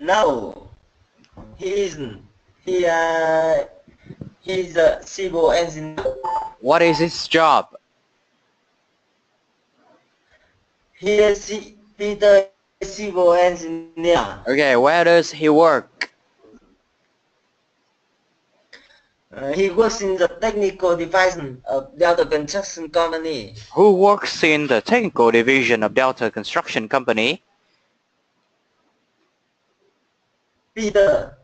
No, he isn't. He's a civil engineer. What is his job? Peter is civil engineer. Okay, where does he work? He works in the technical division of Delta Construction Company. Who works in the technical division of Delta Construction Company? Peter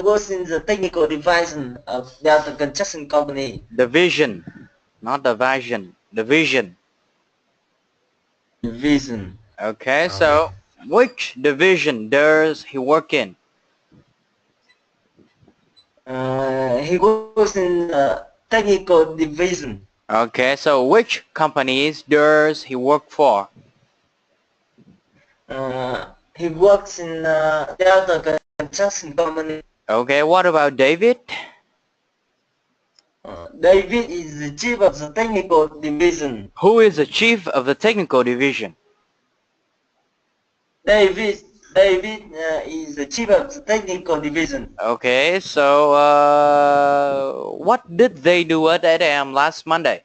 works in the technical division of Delta Construction Company. Division, not division. Division. Division. Okay, so which division does he work in? He works in the technical division. Okay, so which companies does he work for? He works in Delta Construction Company. Okay, what about David? David is the chief of the technical division. Who is the chief of the technical division? David is the chief of the technical division. Okay, so what did they do at 8 a.m. last Monday?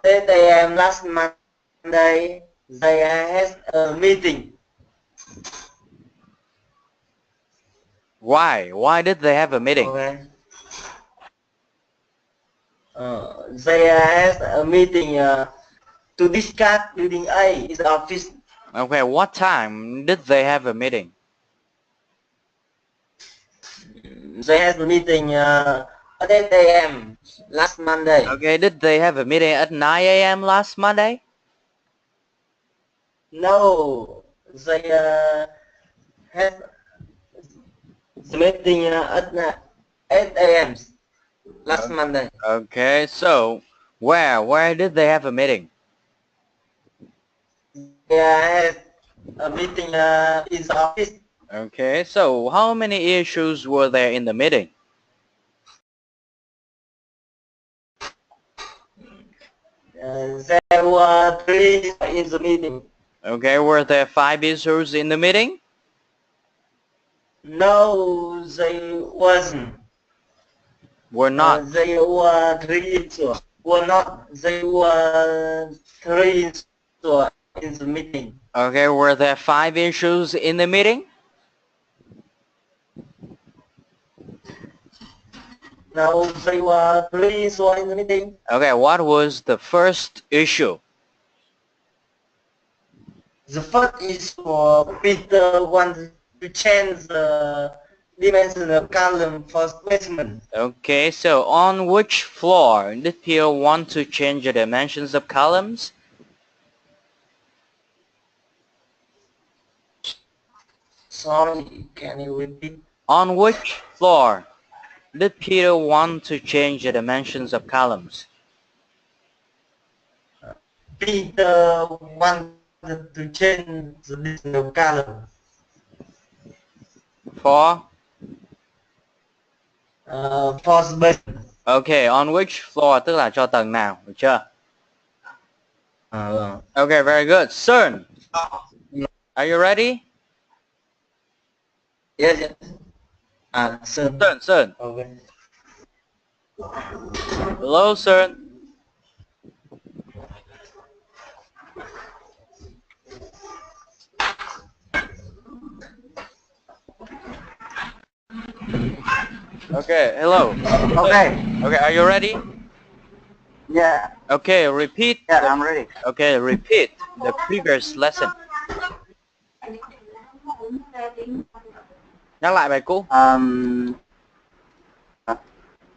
8 a.m. last Monday, they had a meeting. Why? Why did they have a meeting? Okay. They had a meeting to discuss building A in the office. Okay, what time did they have a meeting? They had a meeting at 8 a.m. last Monday. Okay, did they have a meeting at 9 a.m. last Monday? No, they had the meeting at 8 a.m. last Monday. Okay, so where did they have a meeting? They had a meeting in the office. Okay, so how many issues were there in the meeting? There were 3 in the meeting. Okay, were there 5 issues in the meeting? No, they wasn't. Were not. They were 3 issues. Were not. They were 3 issues in the meeting. Okay, were there 5 issues in the meeting? No, they were 3 issues in the meeting. Okay, what was the first issue? The first is for Peter wanted to change the dimension of column for placement. Okay, so on which floor did Peter want to change the dimensions of columns? Sorry, can you repeat? On which floor did Peter want to change the dimensions of columns? Peter wanted to change the dimension of column. For For space. Okay, on which floor tức là cho tầng nào, được chưa? Okay, very good. Cern, are you ready? Yes, yes. Sơn. Cern. Okay. Hello, Cern. Okay, hello. Okay. Okay, are you ready? Yeah. Okay, repeat. Yeah, I'm ready. Okay, repeat the previous lesson. Nhắc lại bài cũ.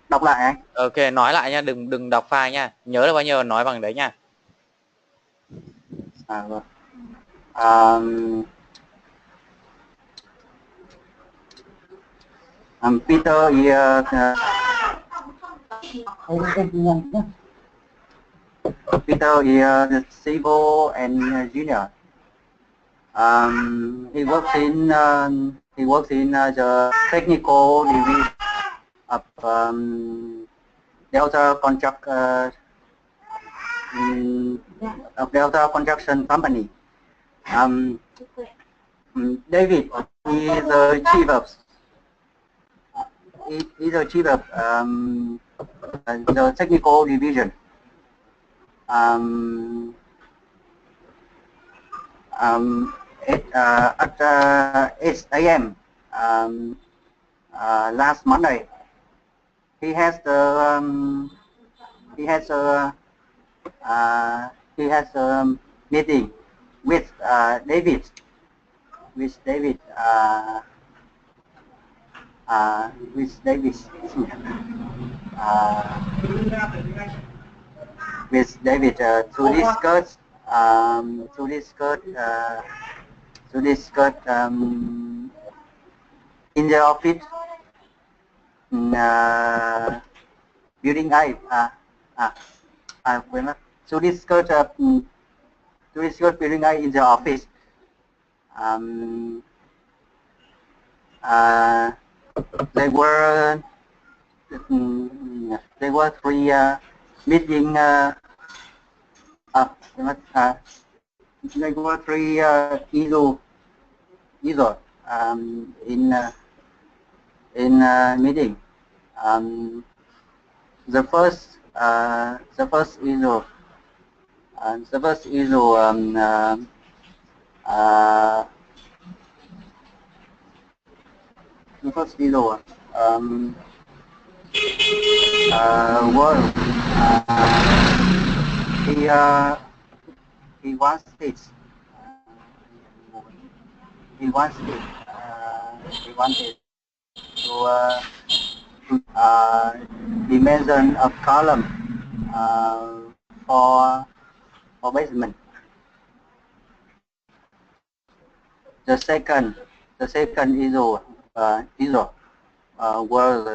Đọc lại anh. Ok, nói lại nha, đừng đọc file nha. Nhớ là bao nhiêu nói bằng đấy nha. Vâng. Peter is the civil engineer. He works in the technical division of Delta Construction Company. David is the chief of the technical division. At 8 a.m. Last Monday, he has a meeting with David. With David in the office building I to discuss building I in the office. There were three meeting. There were three issues in meeting. The first issue. Was he wanted to dimension of column for basement. The second issue was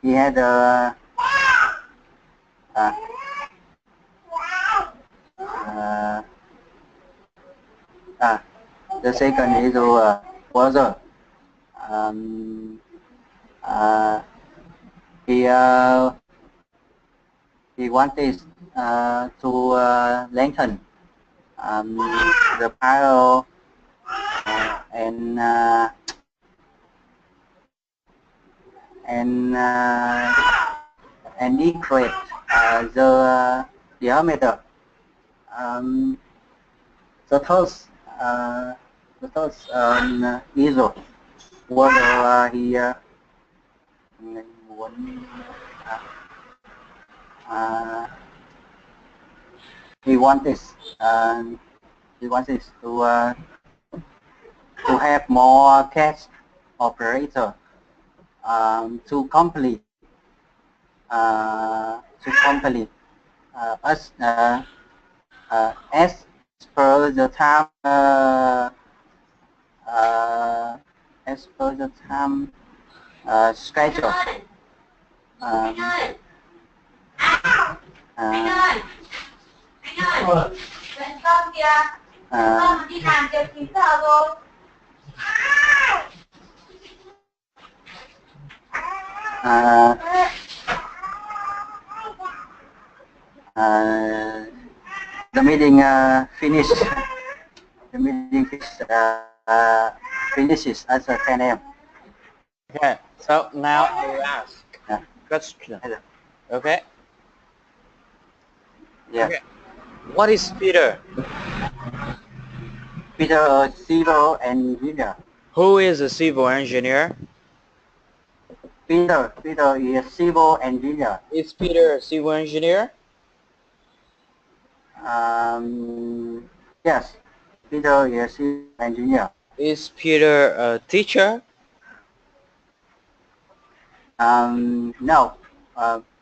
he had the second issue was he wanted to lengthen the pile and decrease the diameter. The third issue whether he wanted to have more cash operator to complete as per the time schedule. Anh ơi, dậy con kìa, con đi làm từ 9 giờ rồi. The meeting finished. The meeting finishes at 10 a.m. Okay, so now I will ask question. Okay. Yeah. Okay. What is Peter? Peter, a civil engineer. Who is a civil engineer? Peter is a civil engineer. Is Peter a civil engineer? Yes, Peter is a civil engineer. Is Peter a teacher? No,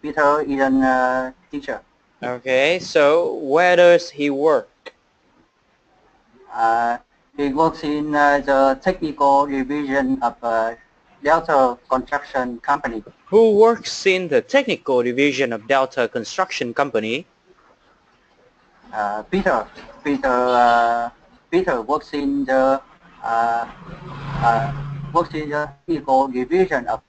Peter isn't a teacher. Okay, so where does he work? He works in the technical division of Delta Construction Company. Who works in the technical division of Delta Construction Company? Peter works in the technical division of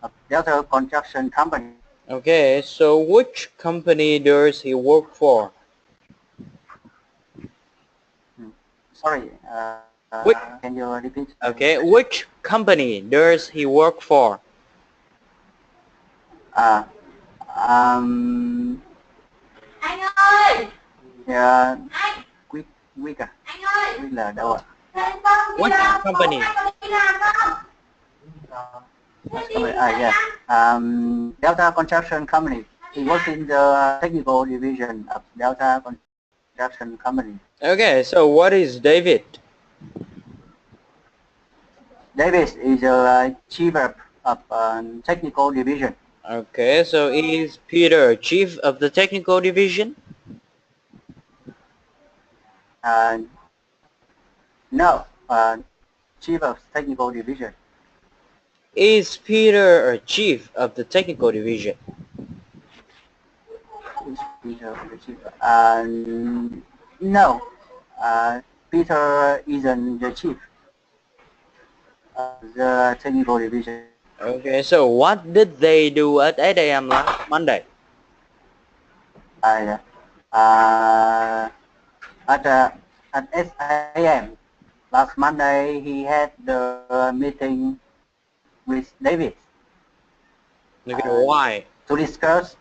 of Delta Construction Company. Okay, so which company does he work for? Sorry, Which- can you repeat? Okay, which company does he work for? Um, Anh ơi, yeah, anh, Quick à? anh ơi, Quick là đâu ạ? thế con đi Which làm, company? anh có đi làm không? Thế đi Yeah. Delta Construction Company. He works in the technical division of Delta Construction Company. Okay, so what is David? Davis is a chief of technical division. Okay, so is Peter chief of the technical division? No, chief of technical division. Is Peter a chief of the technical division? Is Peter the chief? No, Peter isn't the chief of the technical division. Okay, so what did they do at 8 a.m. last Monday? At 8 a.m. last Monday, he had the meeting with David. Okay, why? To discuss.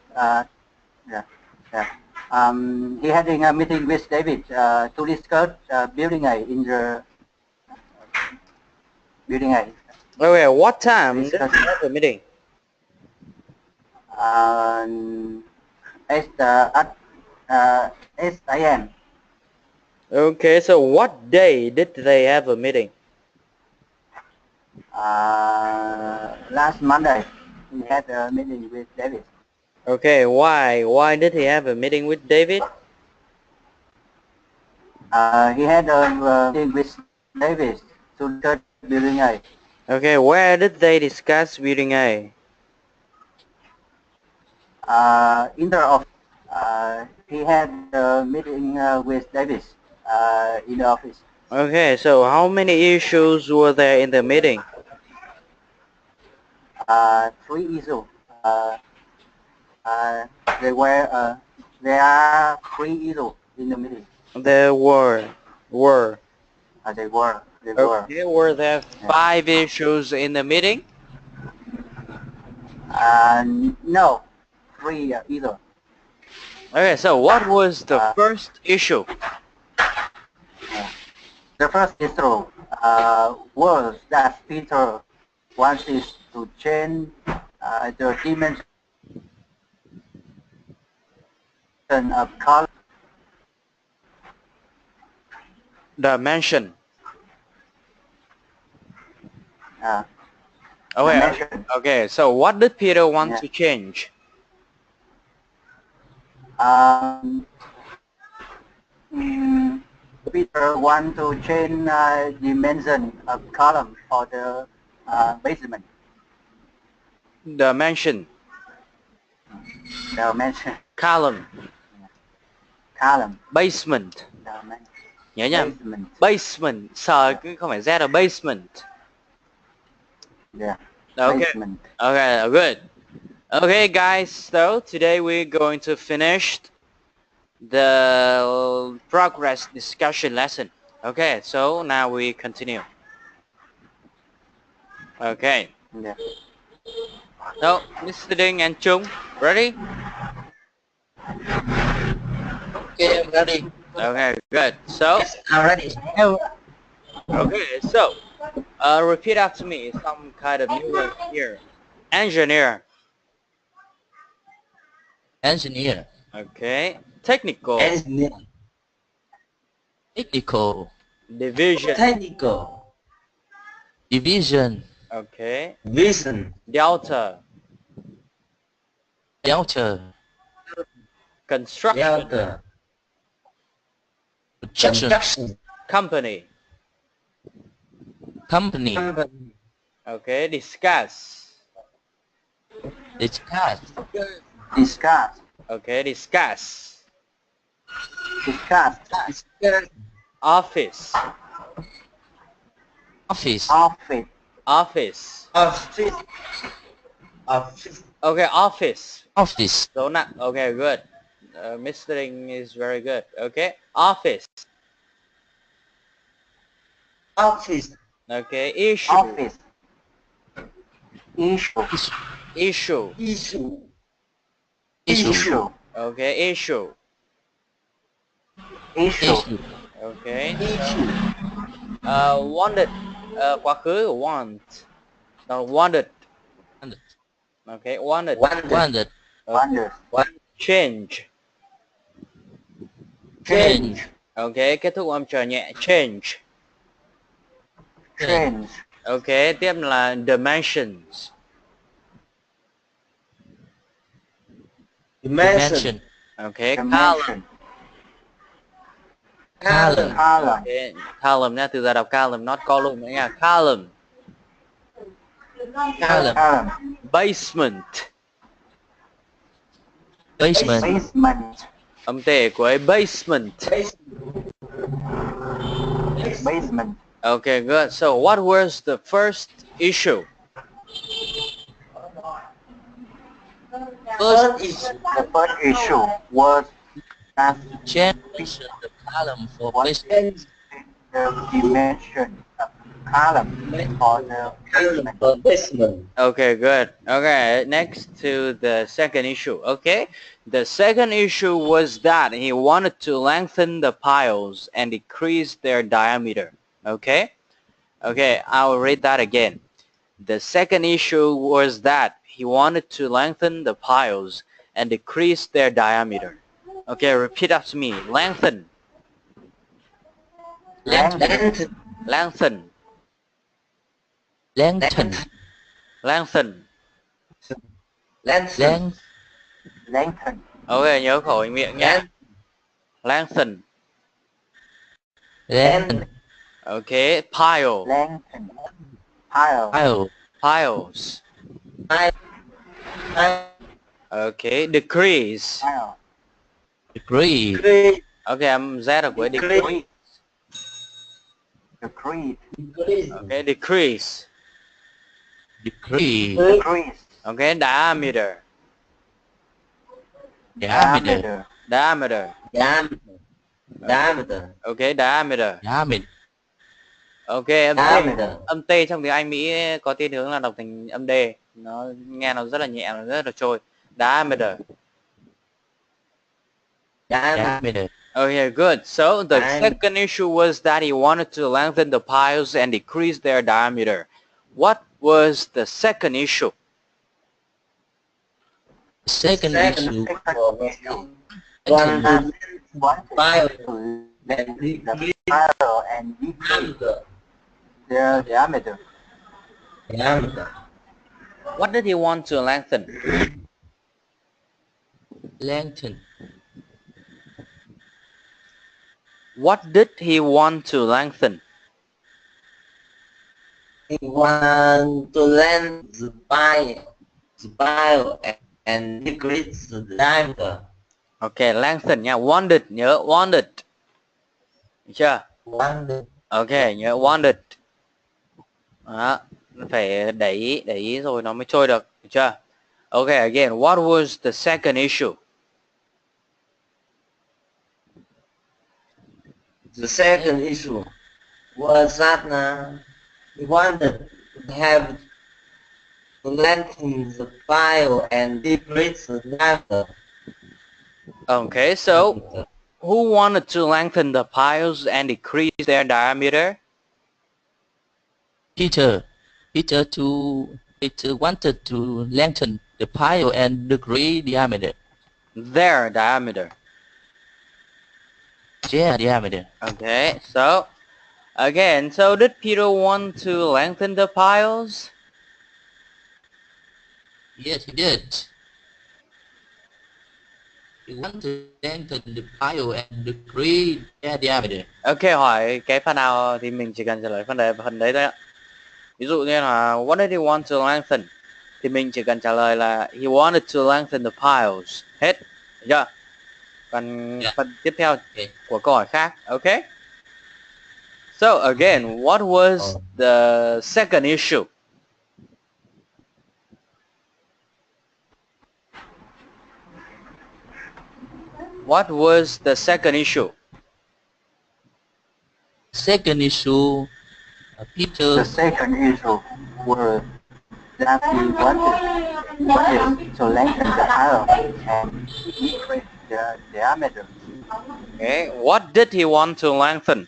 He had a meeting with David to discuss building A in the building A. Okay, what time did Discuss- they have a meeting? At 8 a.m. Okay, so what day did they have a meeting? Last Monday, he had a meeting with David. Okay, why? Why did he have a meeting with David? He had a meeting with David to discuss building A. Okay, where did they discuss building A? In the office. He had a meeting with David in the office. Okay, so how many issues were there in the meeting? 3 issues. There are 3 issues in the meeting. There were. They were. Okay, were there 5 issues in the meeting? No, 3 either. Okay, so what was the first issue? The first issue was that Peter wanted to change the dimension of color. Dimension. Uh, Okay, dimension. okay, so what did Peter want Yeah. to change? Peter want to change dimension of column for the basement. Dimension. Dimension. Column. Column. Basement. Dimension. Nhớ nha. Basement. Basement. Sợ cứ không phải ra là basement. Yeah. Okay. Basement. Okay, good. Okay, guys, so today we're going to finish the progress discussion lesson. Okay, so now we continue. Okay. Yeah. So, Mr. Ding and Chung, ready? Okay, I'm ready. Okay, good. So, Yes, I'm ready. okay, so, repeat after me some kind of new word here. Engineer. Engineer, Okay. Technical. Engineer, technical, Division. technical, division, Okay. vision, Delta. delta, Construction. delta, construction, construction, Company. company, company, Okay. Discuss. discuss, Discuss. Okay. Discuss. Discuss. discuss, Office. office, Office. Office. office, Office. Okay, office. Office. Số nặng. Okay, good. Mistering is very good. Okay, office. Office. Okay, issue. Office. Issue. Issue. Issue. Issue. Okay, issue. Issue. Okay. Issue. Wanted. Quá khứ của want. No, wanted. Okay, wanted. Wanted. Wonder. Change. Change. Okay, kết thúc âm chờ nhẹ. Change. Change. Okay, tiếp là dimensions. Dimension. Okay, column. Dimension. Column. Column. Okay, column nha, từ giờ đọc column, not column nữa nha. Column. Column. Column. Basement. Basement. Basement. Âm tệ của ấy, basement. Basement. Okay, good. So what was the first issue? First issue. The first issue was that Change the column for what basement. is the dimension of column for the basement. For basement. Okay, good. Okay, next to the second issue. Okay, the second issue was that he wanted to lengthen the piles and decrease their diameter. Okay, okay, I'll read that again. The second issue was that he wanted to lengthen the piles and decrease their diameter. Okay, repeat after me. Lengthen. Lengthen. Lengthen. Lengthen. Lengthen. Lengthen. Lengthen. Ok, nhớ khẩu hình miệng nhé. Lengthen. Lengthen. Ok, pile. Lengthen. Pile. Pile. Piles. Ok, decrease. Pile. Degree. Decrease. Ok, âm Z ở cuối decrease. Decrease. Decrease. Ok, decrease. Degree. Decrease. Ok, diameter. Diameter. Diameter. Diameter. Ok, diameter. Diameter. Ok, Diameter. âm T trong tiếng Anh Mỹ có thiên hướng là đọc thành âm D. Nó nghe nó rất là nhẹ, nó rất là trôi. Diameter. Diameter. Okay, good. So the Diameter. second issue was that he wanted to lengthen the piles and decrease their diameter. What was the second issue? Second issue. One Pile. The pile and decrease their diameter. diameter. What did he want to lengthen? Lengthen. What did he want to lengthen? He want to lengthen the pile and decrease the diameter. Okay, lengthen nha. Wanted, nhớ wanted. Được chưa? Wanted. Okay, nhớ wanted. Đó, phải để ý rồi nó mới trôi được. Được chưa? Okay, again, what was the second issue? The second issue was that he wanted to have to lengthen the pile and decrease the diameter. Okay, so who wanted to lengthen the piles and decrease their diameter? Peter. Peter wanted to lengthen the pile and decrease diameter. Their diameter. Yeah, diameter. Okay, so again, so did Peter want to lengthen the piles? Yes, he did. He wanted to lengthen the pile and decrease their diameter. Ok, hỏi cái phần nào thì mình chỉ cần trả lời phần đấy thôi ạ. Ví dụ như là what did he want to lengthen? Thì mình chỉ cần trả lời là he wanted to lengthen the piles. Hết. Được chưa? Còn phần tiếp theo của câu hỏi khác. Ok. So again, what was the second issue? What was the second issue? Second issue, Peter. The second issue was that he wanted to lengthen the pile and decrease the diameter. Okay. What did he want to lengthen?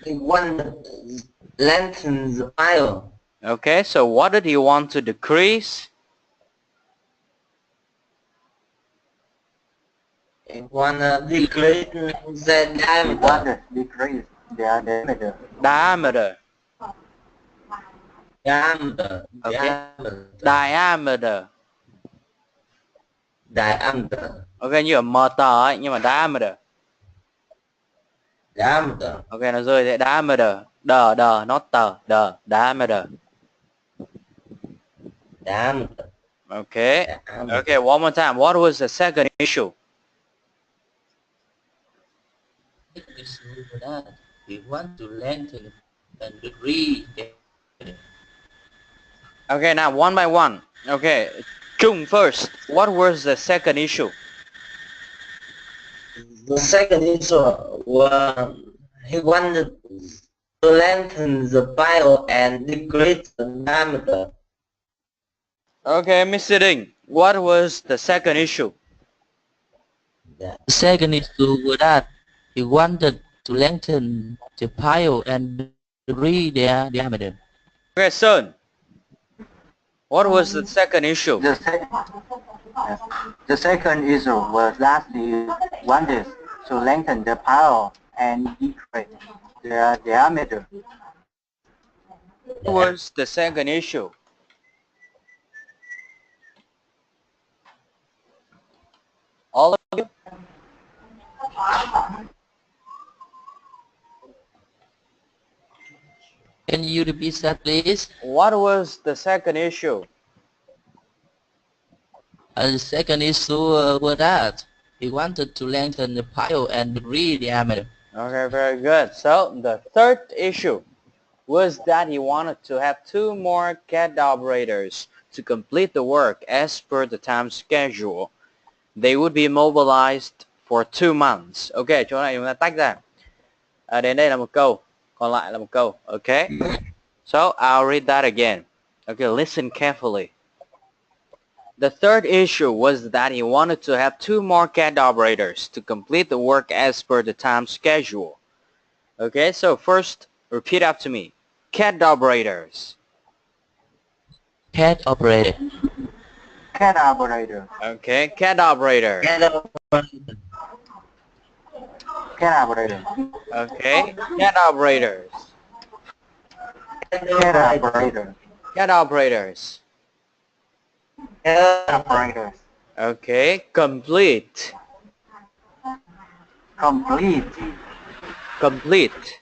He wanted to lengthen the pile. Okay. So what did he want to decrease? He wanted to decrease the He diameter. wanted to decrease the diameter. Diameter. Diameter. Okay. Diameter. Diameter. Diameter. Ok, như ở MT ấy, nhưng mà diameter. Diameter. Ok, nó rơi thế. Diameter. Đờ, not tờ. Đờ. Diameter. Diameter. Okay. Diameter. Okay, one more time. What was the second issue? Second issue was that he want to lengthen and decrease the Okay, now one by one. Okay, Chung first. What was the second issue? The second issue was he wanted to lengthen the pile and decrease the diameter. Okay, Mr. Ding. What was the second issue? The second issue was that he wanted to lengthen the pile and decrease their diameter. Okay, Sun. What was the second issue? The second issue was that he wanted to lengthen the pile and decrease the diameter. What was the second issue? All of you? Can you repeat that, please? What was the second issue? The second issue was that he wanted to lengthen the pile and decrease diameter. Okay, very good. So the third issue was that he wanted to have 2 more CAD operators to complete the work as per the time schedule. They would be mobilized for 2 months. Okay, chỗ này chúng ta tách ra. Đến đây là một câu, còn lại là một câu. Okay. So I'll read that again. Okay, listen carefully. The third issue was that he wanted to have 2 more CAD operators to complete the work as per the time schedule. Okay, so first, repeat after me. CAD operators. CAD operator. CAD operator. Okay, CAD operator. CAD operator. Okay, CAD operators. CAD operator. CAD operators. CAD operators. Okay, complete. Complete. Complete.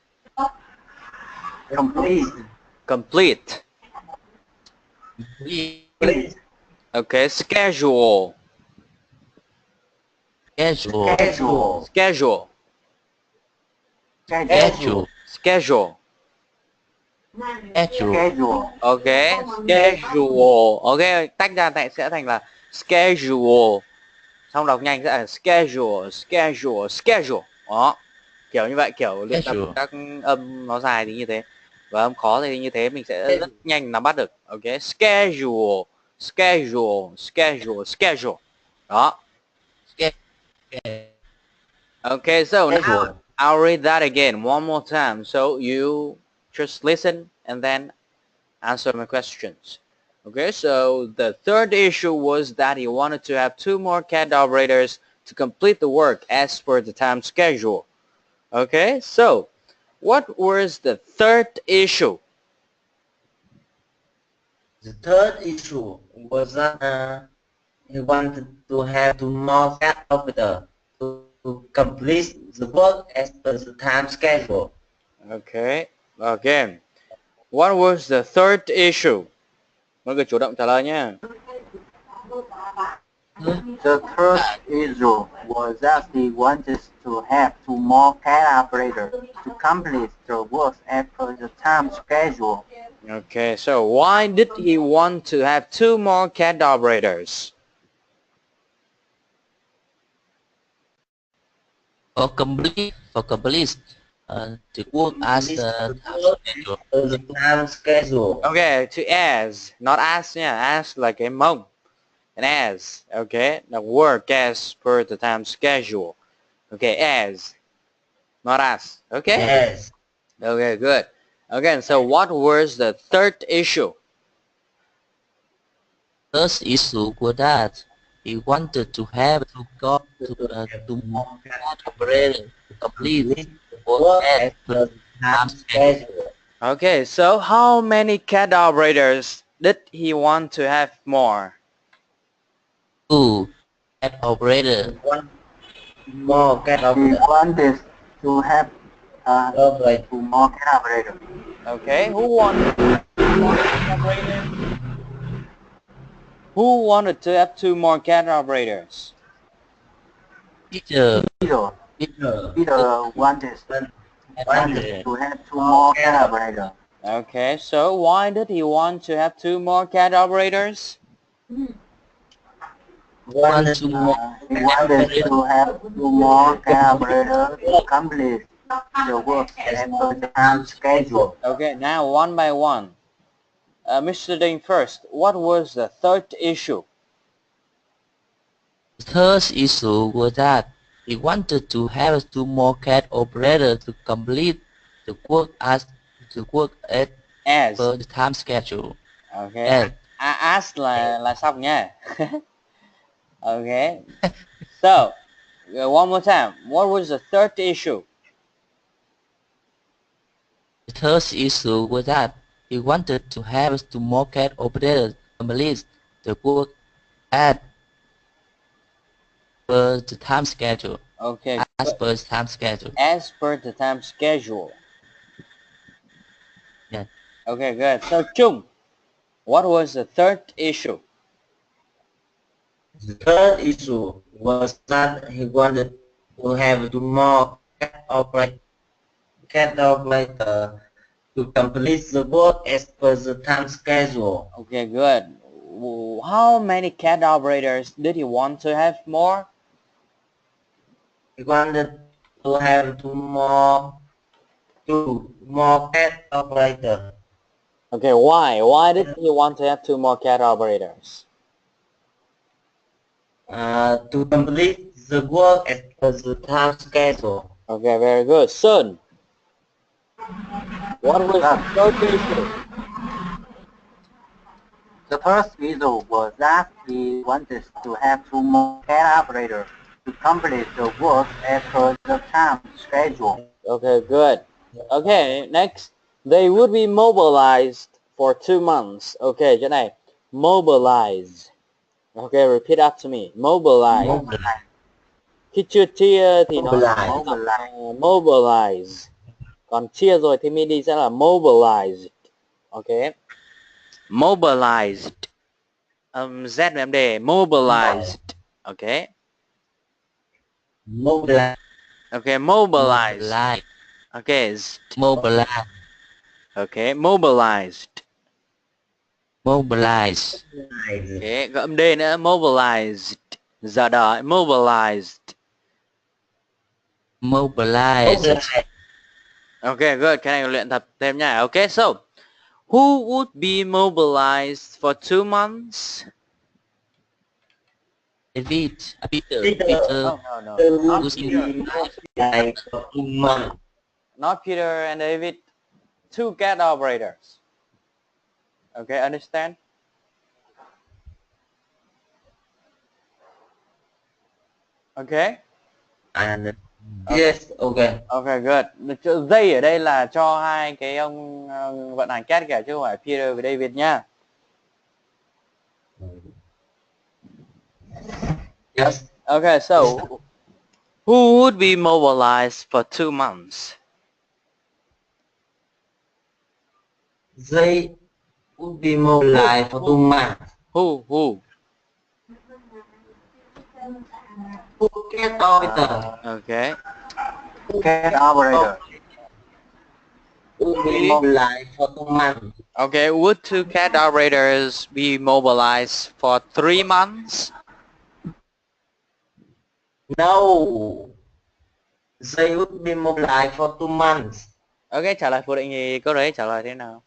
Complete. Complete. Complete. Okay, schedule. Schedule. Schedule. Schedule. Schedule. Schedule. Schedule. Schedule. Okay, schedule. Okay, tách ra sẽ thành là schedule. Xong đọc nhanh sẽ là schedule, schedule, schedule. Đó. Kiểu như vậy, kiểu luyện tập các âm nó dài thì như thế. Và âm khó thì như thế mình sẽ rất nhanh nắm bắt được. Okay, schedule, schedule, schedule, schedule. Đó. Okay, so now I'll read that again one more time. So you just listen and then answer my questions. Okay, so the third issue was that he wanted to have 2 more CAD operators to complete the work as per the time schedule. Okay, so what was the third issue? The third issue was that he wanted to have 2 more CAD operators to complete the work as per the time schedule. Okay, again. What was the third issue? Mọi người chủ động trả lời nhé. The third issue was that he wanted to have two more CAD operators to complete the work as per the time schedule. Okay, so why did he want to have two more CAD operators? For complete the work as the time schedule. Okay, to as, not as nha, as like a mông. And as, okay, the work as per the time schedule. Okay, as, not as, okay? Yes. Okay, good. Okay, so what was the third issue? first issue was that he wanted to have to more CAD operators to complete the work as per time schedule. Okay, so how many CAD operators did he want to have more? Two CAD operators. One more CAD He operator. wanted to have two more CAD operators. Okay, who wanted more CAD operators? Who wanted to have two more CAD operators? Teacher. Peter wanted to have two more CAD operators. Okay, so why did he want to have two more CAD operators? He wanted to have two more CAD operators to complete the work as per the time schedule. Okay, now one by one. Mr. Ding first, what was the third issue? The third issue was that he wanted to have two more CAD operators to complete the work as per the time schedule. Okay, as là xong nha. Okay, so one more time. What was the third issue? The third issue was that he wanted to have two more CAD operators to complete the work as per the time schedule. Okay, As per the time schedule. As per the time schedule. Yeah. Okay, good. So Chung, what was the third issue? The third issue was that he wanted to have two more CAD operator to complete the work as per the time schedule. Okay, good. How many CAD operators did he want to have more? He wanted to have two more CAD operators. Okay, why? Why did he want to have two more CAD operators? To complete the work as per the time schedule. Okay, very good. Sun, what was the third issue? The first issue was that he wanted to have two more CAD operators to complete the work as per the time schedule. Okay, good. Okay, next. They would be mobilized for 2 months. Okay, chỗ này. Mobilize. Okay, repeat after me. Mobilize. Khi chưa chia thì nó là mobilize. Còn chia rồi thì midi sẽ là mobilized. Okay. Mobilized. Z với MD. Mobilized. Okay. Mobilize. Okay, mobilized. Okay. Mobilize. Okay, mobilized. Mobilize. Okay, có âm D nữa. Mobilized. Giờ đợi. Mobilized. Mobilize. Okay, good. Cái này luyện tập thêm nha. Okay, so who would be mobilized for 2 months? Peter. No. Not Peter and David. 2 CAD operators. Okay, understand? Okay. And yes, okay. Okay, good. Dây ở đây là cho hai cái ông vận hành CAD cả chứ không phải Peter và David nha. Yes. Okay, so who would be mobilized for 2 months? They would be mobilized for 2 months. Who? Get operator. Okay. Get operator. Would be mobilized for 2 months. Okay, would two cat operators be mobilized for 3 months? No. They would be mobilized for 2 months. Okay, trả lời phủ định thì câu đấy trả lời thế nào?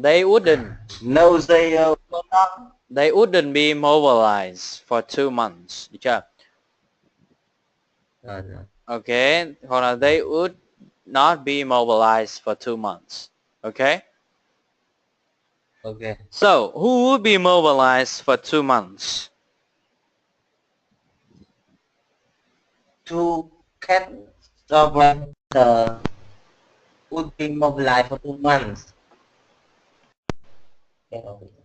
They wouldn't. No, they will not. They wouldn't be mobilized for 2 months. Được chưa? Okay, hoặc là they would not be mobilized for 2 months. Okay? Okay. So, who would be mobilized for 2 months? Two cat operators would be mobilized for 2 months.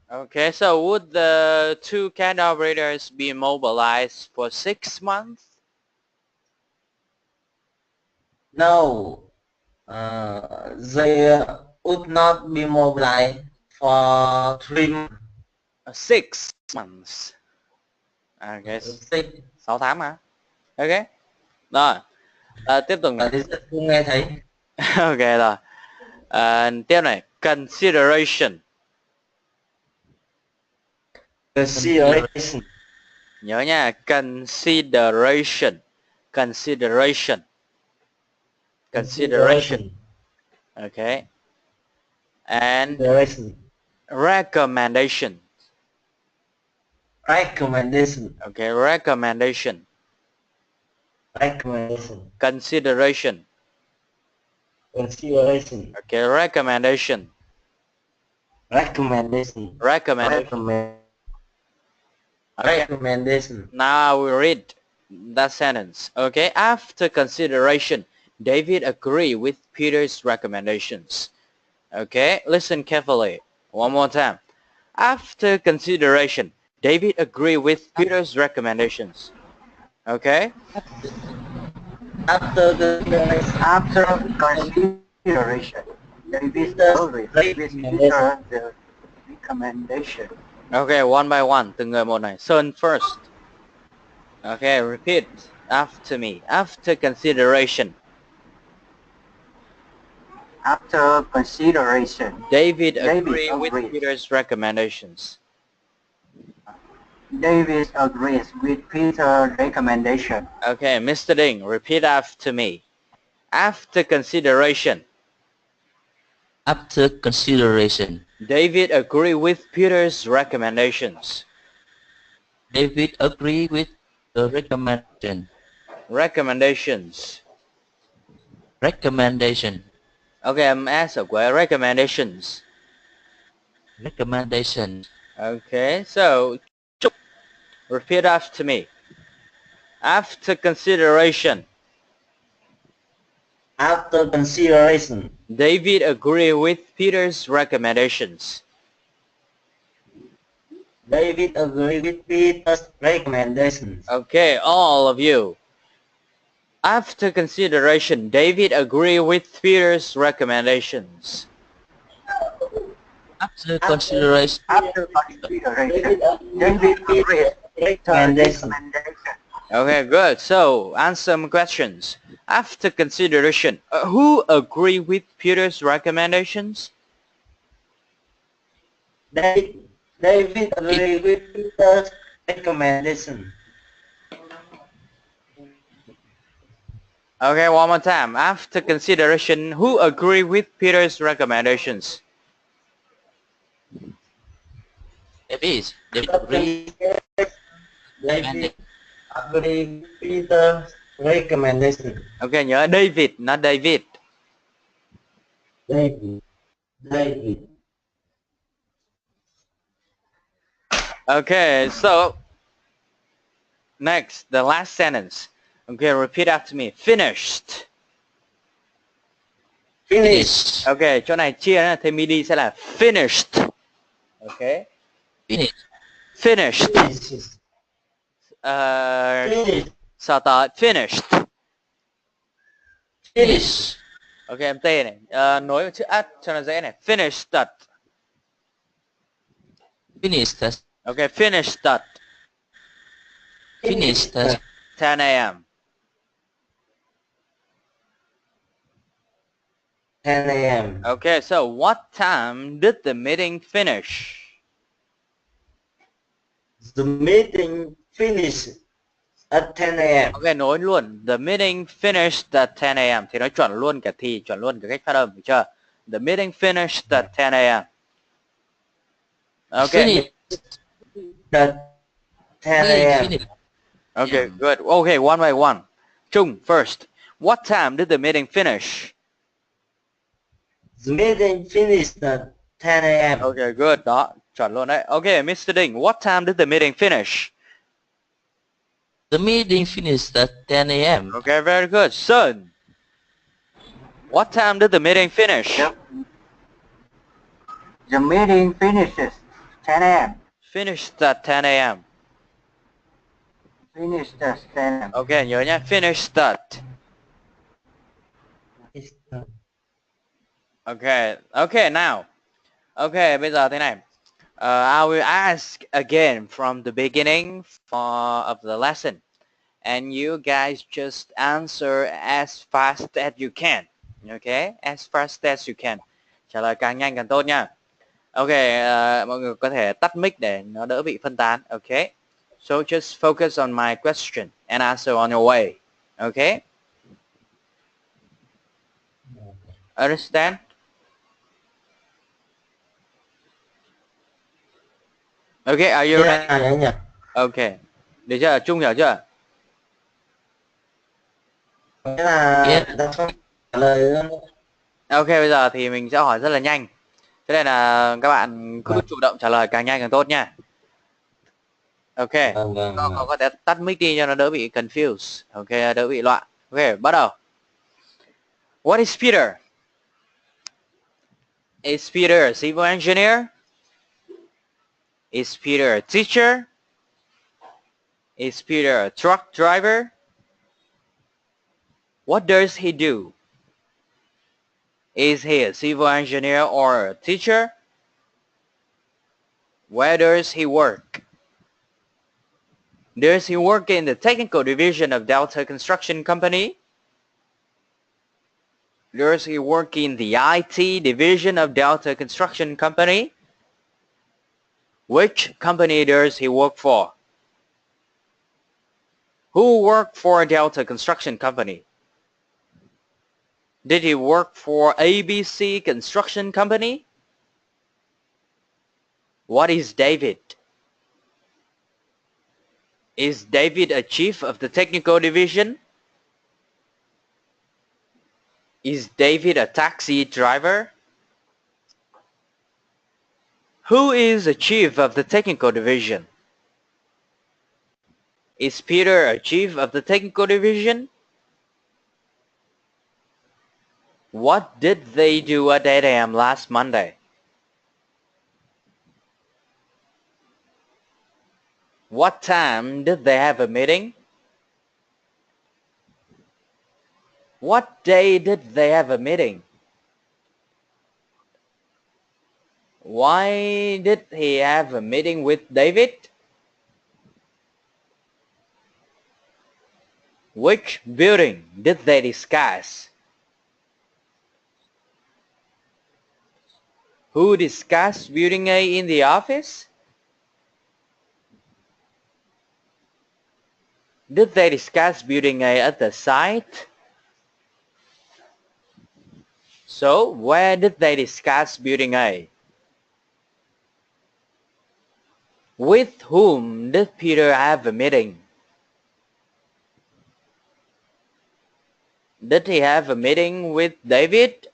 Okay, so would the two cat operators be mobilized for 6 months? No. They would not be mobilized for 3 months. 6 months. Okay, 6 tháng mà. Okay. Rồi. Tiếp tục này. Không nghe thấy. Ok rồi. Tiếp này. Consideration. Consideration. Nhớ nha. Consideration. Consideration. Consideration. Okay. And recommendation. Recommendation. Okay, recommendation. Recommendation. Consideration. Consideration. Okay, recommendation. Recommendation. Recommendation. Okay. Recommendation. Now we read that sentence. Okay, after consideration, David agreed with Peter's recommendations. Okay, listen carefully. One more time. After consideration, David agreed with Peter's recommendations. Okay? After consideration, David agreed with Peter's recommendation. Okay, one by one. Từng người một này. Sơn first. Okay, repeat after me. After consideration. After consideration, David agreed with Peter's recommendations. David agrees with Peter's recommendation. Okay, Mr. Ding, repeat after me. After consideration. After consideration, David agreed with Peter's recommendations. David agreed with the recommendation. Recommendations. Recommendation. Okay, I'm asking recommendations. Recommendation. Okay, so repeat after me. After consideration. After consideration, David agreed with Peter's recommendations. David agreed with Peter's recommendations. Okay, all of you. After consideration, David agreed with Peter's recommendations. After consideration, David agrees with Peter's recommendation. Okay, good. So, answer some questions. After consideration, who agreed with Peter's recommendations? David agreed with Peter's recommendation. Okay, one more time. After consideration, who agreed with Peter's recommendations? David agreed. David agreed with Peter's recommendation. Okay, nhớ David, not David. David. Okay, so next, the last sentence. Okay, repeat after me. Finished. Finished. Okay, chỗ này chia thêm midi sẽ là finished. Okay. Finished. Finished. Finished. Sao ta? Finished. Finished. Ok, em T này. Nối chữ at cho nó dễ này. Finish that. Finish that. Ok, finish that. Finish that. 10 a.m. 10 a.m. Okay, so what time did the meeting finish? The meeting finished at 10 a.m. Ok, nối luôn. The meeting finished at 10 a.m. Thì nói chuẩn luôn cả thì, chuẩn luôn cả cách phát âm, được chưa? The meeting finished at 10 a.m. Okay. Finish. At 10 a.m. Finish. Okay, Yeah. good. Okay, one by one. Chung first. What time did the meeting finish? The meeting finished at 10 a.m. Okay, good. Đó, chuẩn luôn đấy. Okay, Mr. Ding, what time did the meeting finish? The meeting finished at 10 a.m. Okay, very good. Son, what time did the meeting finish? The meeting finishes 10 a.m. Finished at 10 a.m. Finished at 10 a.m. Okay, nhớ nhá. Finished at. Okay, okay, now. Okay, bây giờ thế này. I will ask again from the beginning of the lesson. And you guys just answer as fast as you can. Okay, as fast as you can. Trả lời càng nhanh càng tốt nha. Okay, mọi người có thể tắt mic để nó đỡ bị phân tán. Okay, so just focus on my question and answer on your way. Okay, understand? Okay, are you ready? Yeah. Okay, được chưa? Chung hiểu chưa? Nghĩa là đã không trả lời. Ok, bây giờ thì mình sẽ hỏi rất là nhanh. Thế nên là các bạn cứ chủ động trả lời càng nhanh càng tốt nha. Ok, có thể tắt mic đi cho nó đỡ bị confused. Ok, đỡ bị loạn. Ok, bắt đầu. What is Peter? Is Peter a civil engineer? Is Peter a teacher? Is Peter a truck driver? What does he do? Is he a civil engineer or a teacher? Where does he work? Does he work in the technical division of Delta Construction Company? Does he work in the IT division of Delta Construction Company? Which company does he work for? Who worked for Delta Construction Company? Did he work for ABC Construction Company? What is David? Is David a chief of the technical division? Is David a taxi driver? Who is a chief of the technical division? Is Peter a chief of the technical division? What did they do at 8 a.m. last Monday? What time did they have a meeting? What day did they have a meeting? Why did he have a meeting with David? Which building did they discuss? Who discussed building A in the office? Did they discuss building A at the site? So, where did they discuss building A? With whom did Peter have a meeting? Did he have a meeting with David?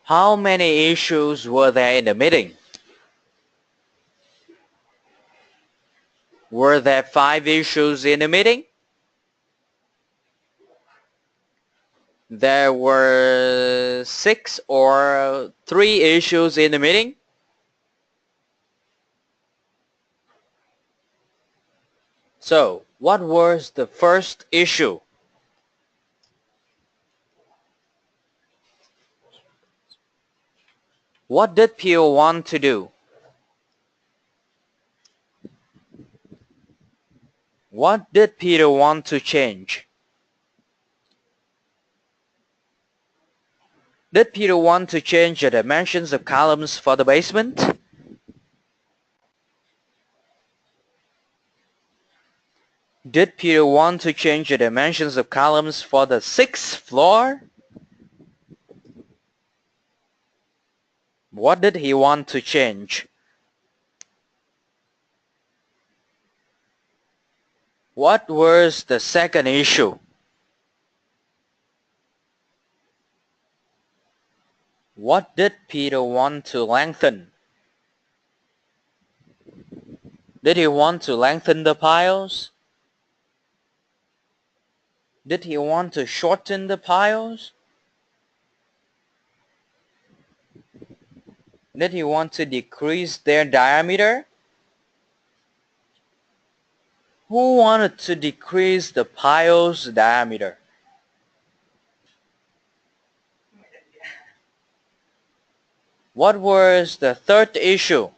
How many issues were there in the meeting? Were there 5 issues in the meeting? There were 6 or 3 issues in the meeting? So, what was the first issue? What did Peter want to do? What did Peter want to change? Did Peter want to change the dimensions of columns for the basement? Did Peter want to change the dimensions of columns for the 6th floor? What did he want to change? What was the second issue? What did Peter want to lengthen? Did he want to lengthen the piles? Did he want to shorten the piles? Did he want to decrease their diameter? Who wanted to decrease the pile's diameter? What was the third issue?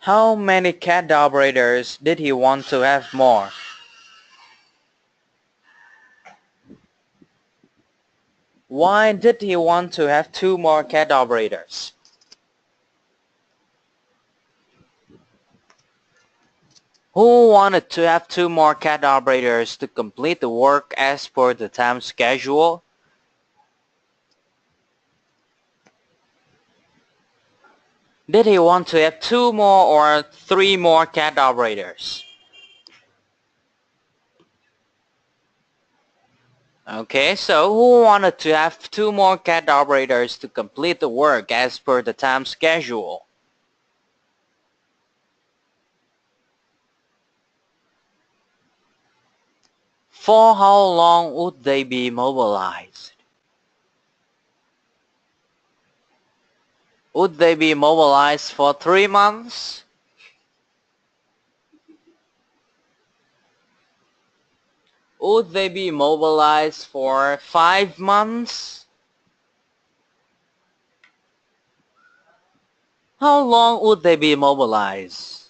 How many cat operators did he want to have more? Why did he want to have 2 more cat operators? Who wanted to have 2 more cat operators to complete the work as per the time schedule? Did he want to have 2 more or 3 more cat operators? Okay, so who wanted to have 2 more cat operators to complete the work as per the time schedule? For how long would they be mobilized? Would they be mobilized for 3 months? Would they be mobilized for 5 months? How long would they be mobilized?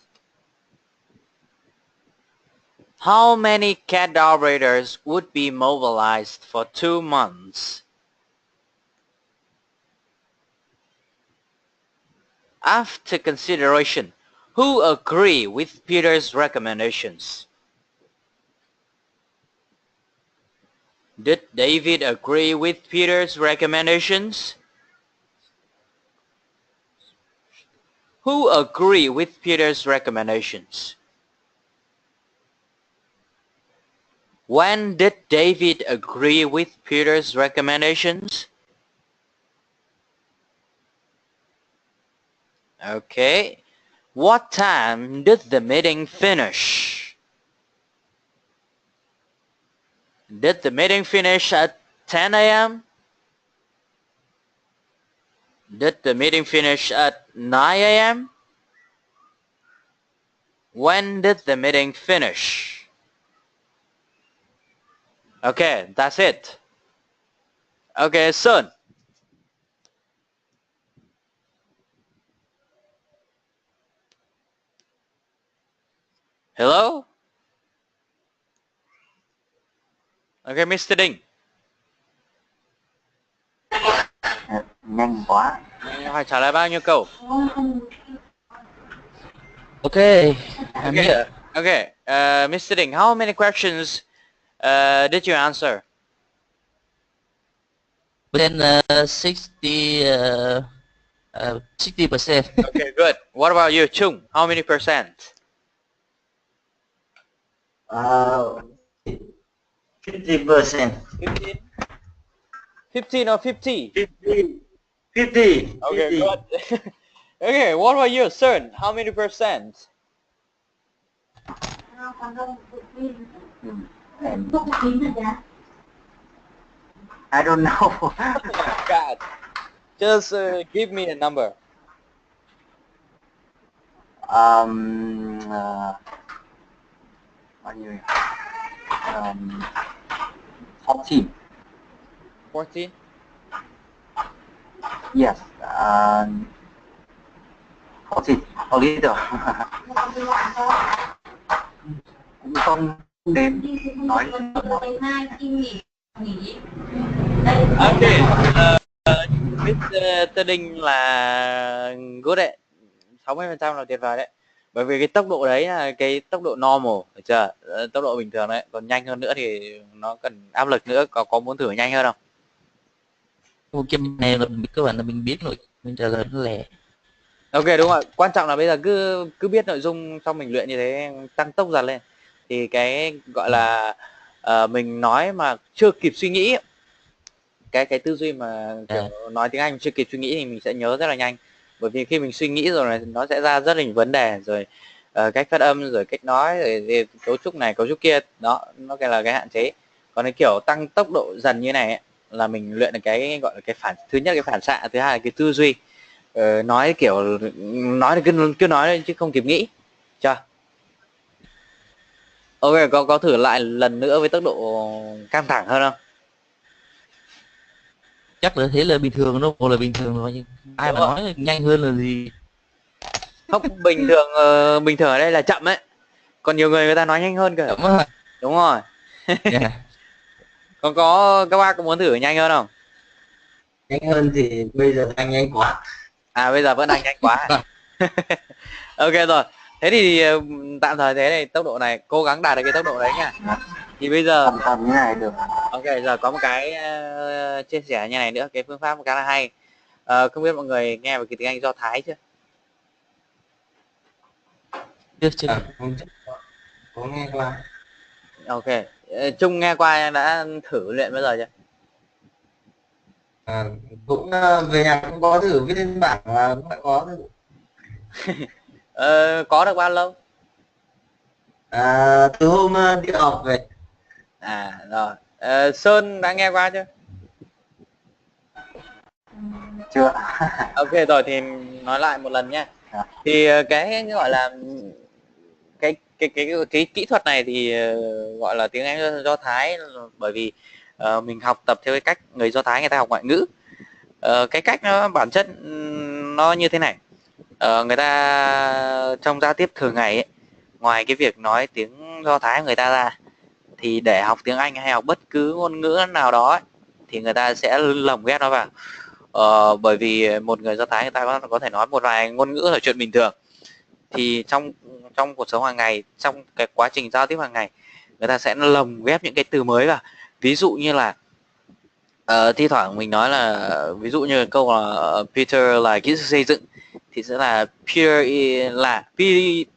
How many cat operators would be mobilized for 2 months? After consideration, who agree with Peter's recommendations? Did David agree with Peter's recommendations? Who agree with Peter's recommendations? When did David agree with Peter's recommendations? Okay. What time did the meeting finish? Did the meeting finish at 10 a.m.? Did the meeting finish at 9 a.m.? When did the meeting finish? Okay, that's it. Okay, Sun. Hello? Okay, Mr. Đinh. Nhanh quá. Hỏi trả lời bao nhiêu câu? Okay, I'm Okay. here. Okay, Mr. Đinh, how many questions did you answer? Within 60%. Okay, good. What about you, Chung? How many percent? 50%. 15? 15 or 50? 50. 50. Okay, 50. good. Okay, what about you, Sun? How many percent? I don't know. Oh my God. Just give me a number. Bao nhiêu nhỉ? 14. 14. Yes. 14. A little. Cũng không đến nói Ok, Mr. Đinh là good đấy, 60% là tuyệt vời đấy. Bởi vì cái tốc độ đấy là cái tốc độ normal, phải chưa? Tốc độ bình thường đấy. Còn nhanh hơn nữa thì nó cần áp lực nữa. Có muốn thử nhanh hơn không? Một cái này là cơ bản là mình biết nội mình trả lời nó lẻ. Ok, đúng rồi. Quan trọng là bây giờ cứ biết nội dung xong mình luyện như thế, tăng tốc dần lên. Thì cái gọi là mình nói mà chưa kịp suy nghĩ, cái tư duy mà kiểu nói tiếng Anh chưa kịp suy nghĩ thì mình sẽ nhớ rất là nhanh. Bởi vì khi mình suy nghĩ rồi này, nó sẽ ra rất là nhiều vấn đề, rồi cách phát âm, rồi cách nói, rồi cấu trúc này cấu trúc kia, đó nó cái là cái hạn chế. Còn cái kiểu tăng tốc độ dần như này ấy, là mình luyện được cái gọi là cái thứ nhất cái phản xạ, thứ hai là cái tư duy. Nói kiểu nói thì cứ nói chứ không kịp nghĩ, chưa? Ok, có thử lại lần nữa với tốc độ căng thẳng hơn không? Chắc là thế là bình thường, nó là bình thường rồi, nhưng ai mà nói nhanh hơn là gì. Không, bình thường ở đây là chậm ấy, còn nhiều người ta nói nhanh hơn cơ. Chậm á. Đúng rồi. Yeah. Còn có các bác có muốn thử nhanh hơn không? Nhanh hơn thì bây giờ đang nhanh quá. À, bây giờ vẫn đang nhanh quá. Ok rồi, thế thì tạm thời thế này, tốc độ này cố gắng đạt được cái tốc độ đấy nha. Thì bây giờ tầm như này được. ok, giờ có một cái chia sẻ như này nữa, cái phương pháp khá là hay. Không biết mọi người nghe về cái tiếng Anh Do Thái chưa? Chưa. Có nghe qua. Ok, Trung nghe qua đã thử luyện bao giờ chưa? Cũng về nhà cũng có thử viết lên bảng và cũng đã có thử. Có được bao lâu? Từ hôm đi học về. À rồi, Sơn đã nghe qua chưa? Chưa. Ok rồi thì nói lại một lần nhé. Thì cái gọi là cái kỹ thuật này thì gọi là tiếng Anh Do Thái, bởi vì mình học tập theo cái cách người Do Thái người ta học ngoại ngữ. Cái cách nó bản chất nó như thế này. Người ta trong giao tiếp thường ngày ấy, ngoài cái việc nói tiếng Do Thái người ta ra, thì để học tiếng Anh hay học bất cứ ngôn ngữ nào đó ấy, thì người ta sẽ lồng ghép nó vào. Bởi vì một người Do Thái người ta có thể nói một vài ngôn ngữ là chuyện bình thường. Thì trong cuộc sống hàng ngày, trong cái quá trình giao tiếp hàng ngày, người ta sẽ lồng ghép những cái từ mới vào. Ví dụ như là thi thoảng mình nói là ví dụ như câu là Peter là kỹ sư xây dựng, thì sẽ là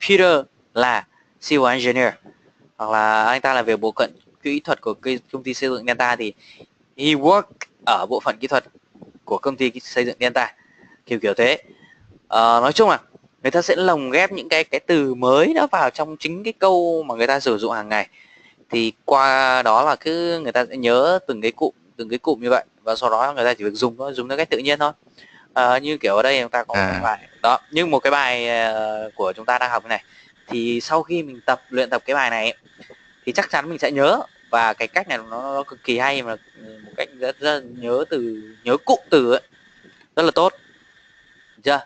Peter là civil engineer, hoặc là anh ta là về bộ phận kỹ thuật của công ty xây dựng Delta thì he work ở bộ phận kỹ thuật của công ty xây dựng Delta, kiểu thế. Nói chung là người ta sẽ lồng ghép những cái từ mới đó vào trong chính cái câu mà người ta sử dụng hàng ngày. Thì qua đó là cứ người ta sẽ nhớ từng cái cụm như vậy, và sau đó người ta chỉ việc dùng thôi, dùng theo cách tự nhiên thôi. Như kiểu ở đây chúng ta có một bài đó, nhưng một cái bài của chúng ta đang học này, thì sau khi mình luyện tập cái bài này thì chắc chắn mình sẽ nhớ. Và cái cách này nó cực kỳ hay, mà một cách rất nhớ cụm từ ấy, rất là tốt. Được chưa?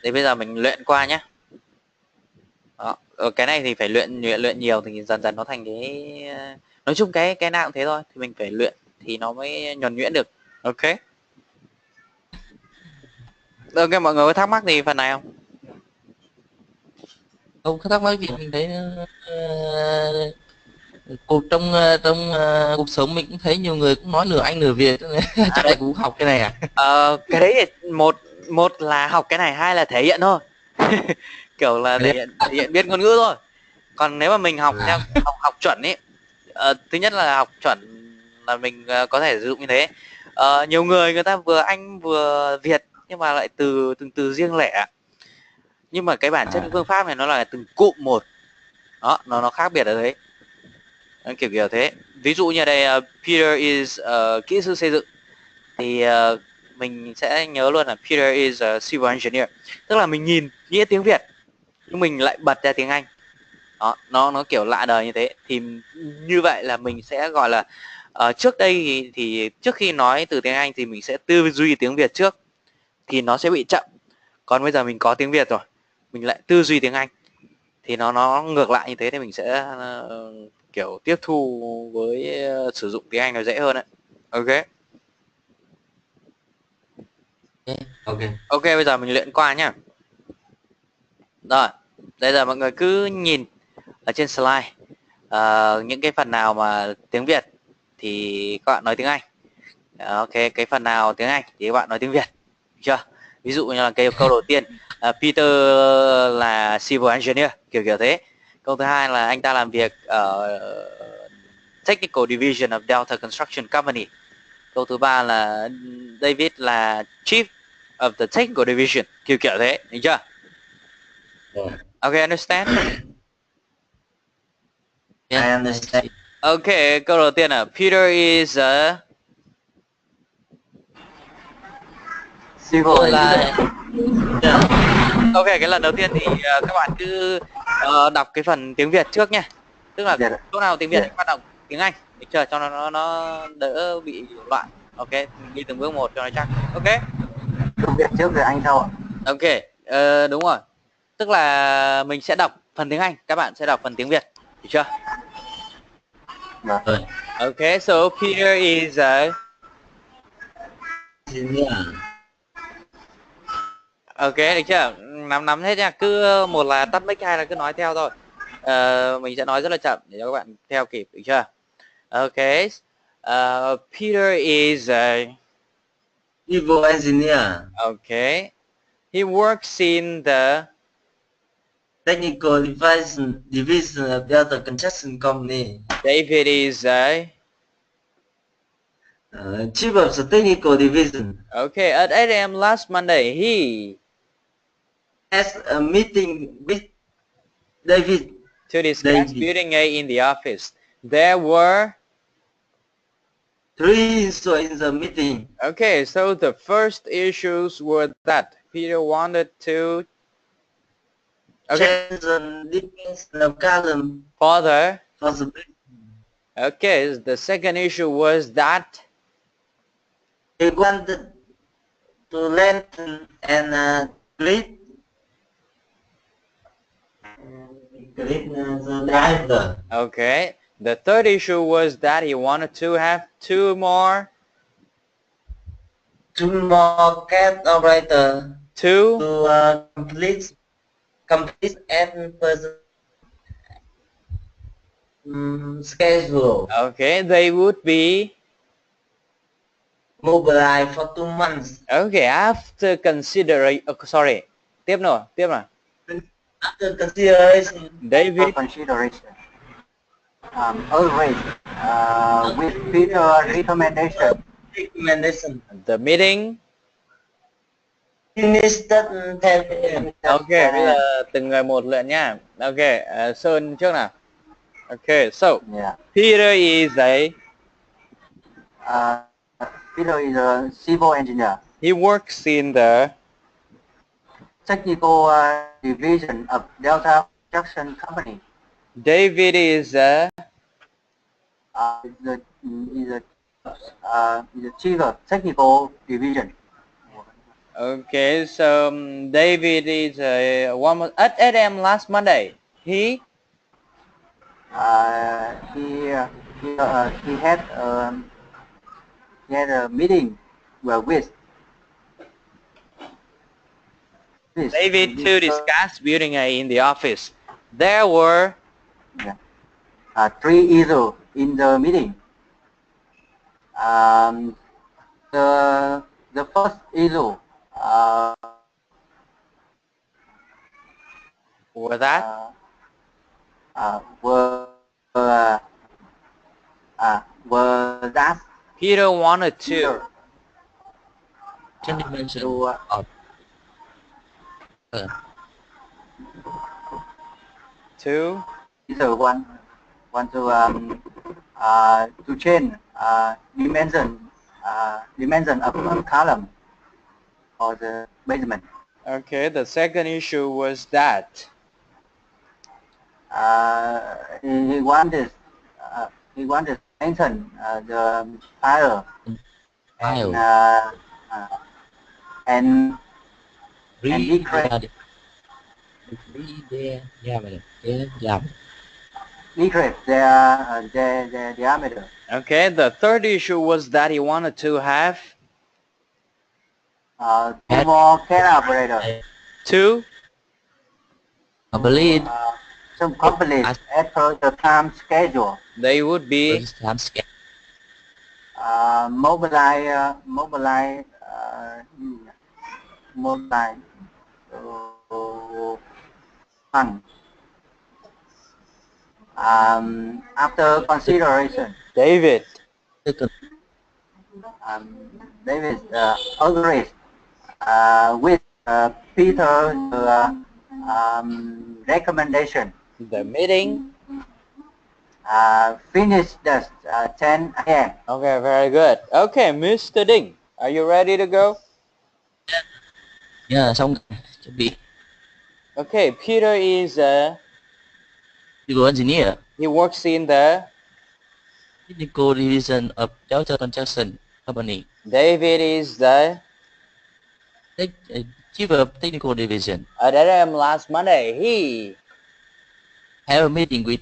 Thì bây giờ mình luyện qua nhé. Đó. Cái này thì phải luyện nhiều thì dần dần nó thành cái, nói chung cái nào cũng thế thôi, thì mình phải luyện thì nó mới nhuần nhuyễn được. Ok. Ok, mọi người có thắc mắc gì phần này không? Không thắc mắc gì, mình thấy cuộc sống mình cũng thấy nhiều người cũng nói nửa Anh nửa Việt chắc là cũng học cái này à? Cái đấy thì một là học cái này, hai là thể hiện thôi. Kiểu là thể hiện biết ngôn ngữ thôi. Còn nếu mà mình học theo học chuẩn ấy, thứ nhất là học chuẩn là mình có thể sử dụng như thế. Nhiều người ta vừa Anh vừa Việt nhưng mà lại từng từ riêng lẻ. Nhưng mà cái bản chất phương pháp này nó là từng cụm một. Đó, nó khác biệt ở đấy. Kiểu thế. Ví dụ như ở đây Peter is kỹ sư xây dựng, thì mình sẽ nhớ luôn là Peter is a civil engineer. Tức là mình nhìn nghĩa tiếng Việt nhưng mình lại bật ra tiếng Anh. Đó, nó kiểu lạ đời như thế. Thì như vậy là mình sẽ gọi là trước đây thì trước khi nói từ tiếng Anh thì mình sẽ tư duy tiếng Việt trước, thì nó sẽ bị chậm. Còn bây giờ mình có tiếng Việt rồi, mình lại tư duy tiếng Anh, thì nó ngược lại như thế, thì mình sẽ kiểu tiếp thu với sử dụng tiếng Anh nó dễ hơn đấy. Ok. Ok. Ok, bây giờ mình luyện qua nhá. Rồi, bây giờ mọi người cứ nhìn ở trên slide những cái phần nào mà tiếng Việt thì các bạn nói tiếng Anh. Ok, cái phần nào tiếng Anh thì các bạn nói tiếng Việt. Được chưa? Ví dụ như là cái câu đầu tiên, Peter là civil engineer, kiểu kiểu thế. Câu thứ hai là anh ta làm việc ở technical division of Delta Construction Company. Câu thứ ba là David là chief of the technical division, kiểu kiểu thế. Được chưa? Rồi. Okay, understand? I understand. Okay, câu đầu tiên là Peter is a Civil là Ok, cái lần đầu tiên thì các bạn cứ đọc cái phần tiếng Việt trước nha. Tức là Dạ. chỗ nào tiếng Việt Dạ. thì các bạn đọc tiếng Anh. Được chưa? Cho nó đỡ bị loạn. Ok, mình đi từng bước một cho nó chắc. Ok. Tiếng Việt trước rồi Anh sau ạ. Ok, đúng rồi. Tức là mình sẽ đọc phần tiếng Anh, các bạn sẽ đọc phần tiếng Việt. Được chưa? Vâng. rồi. Ok, so Peter is a Engineer. Ok, được chưa? Nắm hết nha. Cứ một là tắt mic, hai là cứ nói theo thôi. Mình sẽ nói rất là chậm để cho các bạn theo kịp, được chưa? Ok. Peter is a Civil engineer. okay. He works in the Technical division of Delta Construction Company. David is a Chief of the technical division. okay. At 8 a.m. last Monday, he Has a meeting with David. to discuss building A in the office. There were 3 issues in the meeting. okay. So the first issues were that Peter wanted to okay Change the dimension of column further. for the Okay, the second issue was that he wanted to lengthen and grid the diameter. okay. The third issue was that he wanted to have two more CAD operator two to complete and person schedule. okay. They would be Mobilize for 2 months. okay after considering. Sorry. Tiếp nào. After consideration, David. Consideration. Always with Peter recommendation. The meeting. Finished at 10 p.m. Okay, bây giờ từng người một luyện nha. Okay, Sơn trước nào. Okay, so Yeah. Peter is a Peter is a civil engineer. he works in the Technical division of Delta Construction Company. David is a The chief of technical division. okay. So David is a one at 8 a.m. last Monday. He He had a meeting with David to discuss building A in the office. There were 3 issues in the meeting. The first issue were that were that Peter wanted to dimension to of either one want to change dimension of a column or the basement. okay. The second issue was that he wanted to lengthen the pile and decrease their diameter. Okay, the third issue was that he wanted to have two more collaborators to complete to complete as per the time schedule. they would be Mobilize fund. After consideration, David. David agrees with Peter's recommendation. The meeting Finished at 10 a.m. Okay, very good. Okay, Mr. Ding, are you ready to go? Yeah, xong chuẩn bị. Okay, Peter is a Civil engineer. he works in the Technical division of Delta Construction Company. David is the Chief of Technical Division. ở đấy last Monday he Have a meeting with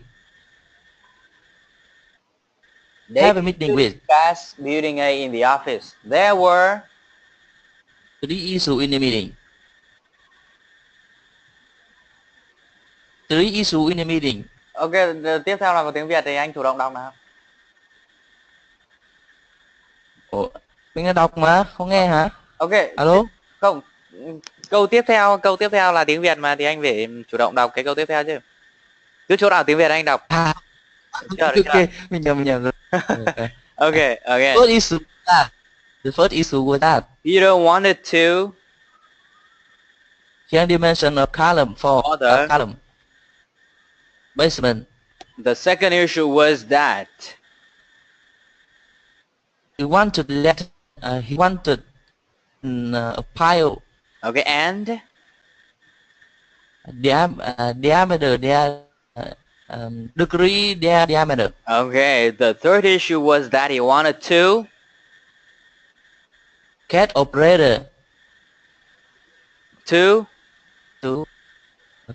discussed building A in the office. There were 3 issues in the meeting. 3 issues in the meeting. Ok, tiếp theo là vào tiếng Việt thì anh chủ động đọc nào. Ủa, mình đã đọc mà, không nghe hả? Ok. Alo? Không, câu tiếp theo là tiếng Việt mà thì anh phải chủ động đọc cái câu tiếp theo chứ. Cứ chỗ nào tiếng Việt anh đọc. À, ok, mình nhầm rồi. Okay. The first issue was that Peter wanted to change dimension of column for the column basement. The second issue was that He wanted a pile. Okay, and diameter degree their diameter. Okay, the third issue was that he wanted to CAD operator to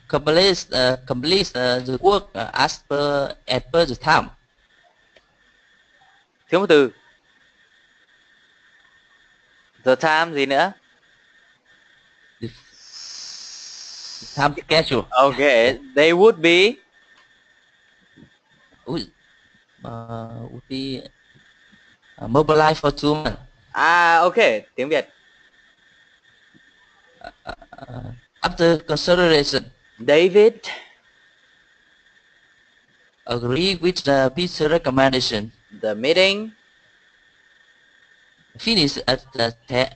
complete the work as per the time. Thiếu một từ. The time gì nữa? The time schedule. Okay, they would be mobilized for 2 months. Okay, tiếng Việt. After consideration, David agree with the Peter's recommendation. The meeting Finish at 10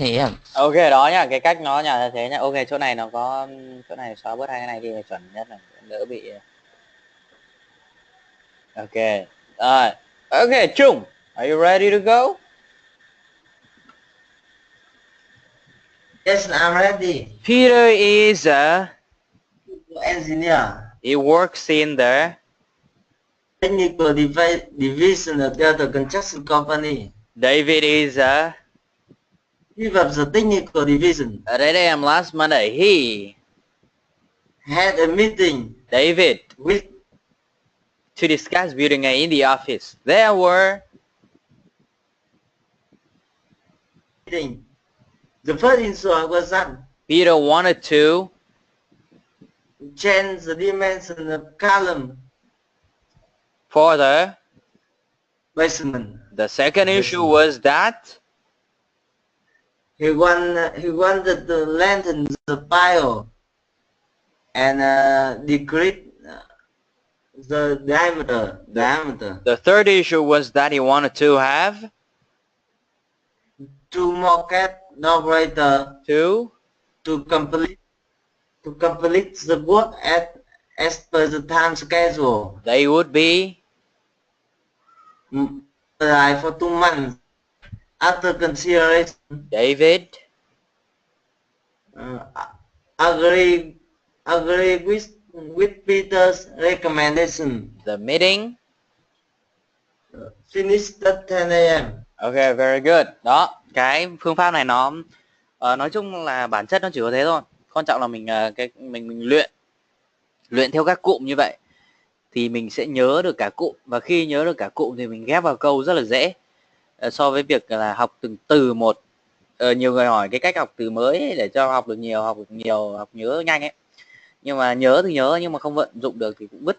a.m. Ok, đó nhá, cái cách nó là thế nhá. Ok, chỗ này nó có chỗ này xóa bớt hai cái này đi chuẩn nhất là đỡ bị. Ok. Okay, Chung, are you ready to go? Yes, I'm ready. Peter is a engineer. He works in the Technical division of the construction company. David is a Chief of the technical division. Ở đây em last Monday he Had a meeting David with to discuss building A in the office. There were the first issue was that Peter wanted to change the dimension of column for the basement. The second issue was that He wanted to lengthen the pile and decrease the diameter. The third issue was that he wanted to have 2 more collaborators to complete the work as per the time schedule. They would be for 2 months. After consideration, David agree with with Peter's recommendation. The meeting Finished at 10 a.m. Ok, very good. Đó, cái phương pháp này nó nói chung là bản chất nó chỉ có thế thôi. Quan trọng là mình mình luyện theo các cụm như vậy thì mình sẽ nhớ được cả cụm, và khi nhớ được cả cụm thì mình ghép vào câu rất là dễ so với việc là học từng từ một. Nhiều người hỏi cái cách học từ mới ấy, để cho học được nhiều, học nhớ nhanh ấy. Nhưng mà nhớ thì nhớ, nhưng mà không vận dụng được thì cũng vứt.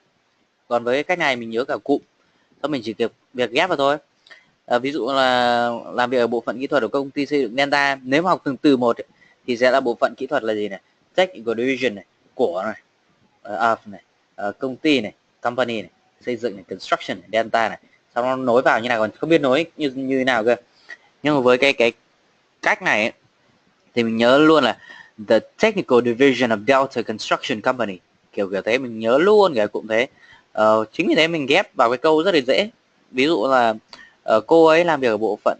Còn với cái cách này mình nhớ cả cụm, thôi mình chỉ việc ghép vào thôi. Ví dụ là làm việc ở bộ phận kỹ thuật của công ty xây dựng Delta, nếu mà học từng từ một ấy, thì sẽ là bộ phận kỹ thuật là gì này, technical division này, của này, of này, công ty này, company này, xây dựng này, construction này, Delta này, sau nó nối vào như nào, còn không biết nối như nào cơ. Nhưng mà với cái cách này ấy, thì mình nhớ luôn là the technical division of Delta Construction Company, kiểu thế, mình nhớ luôn cái cụm thế. Chính vì thế mình ghép vào cái câu rất là dễ. Ví dụ là cô ấy làm việc ở bộ phận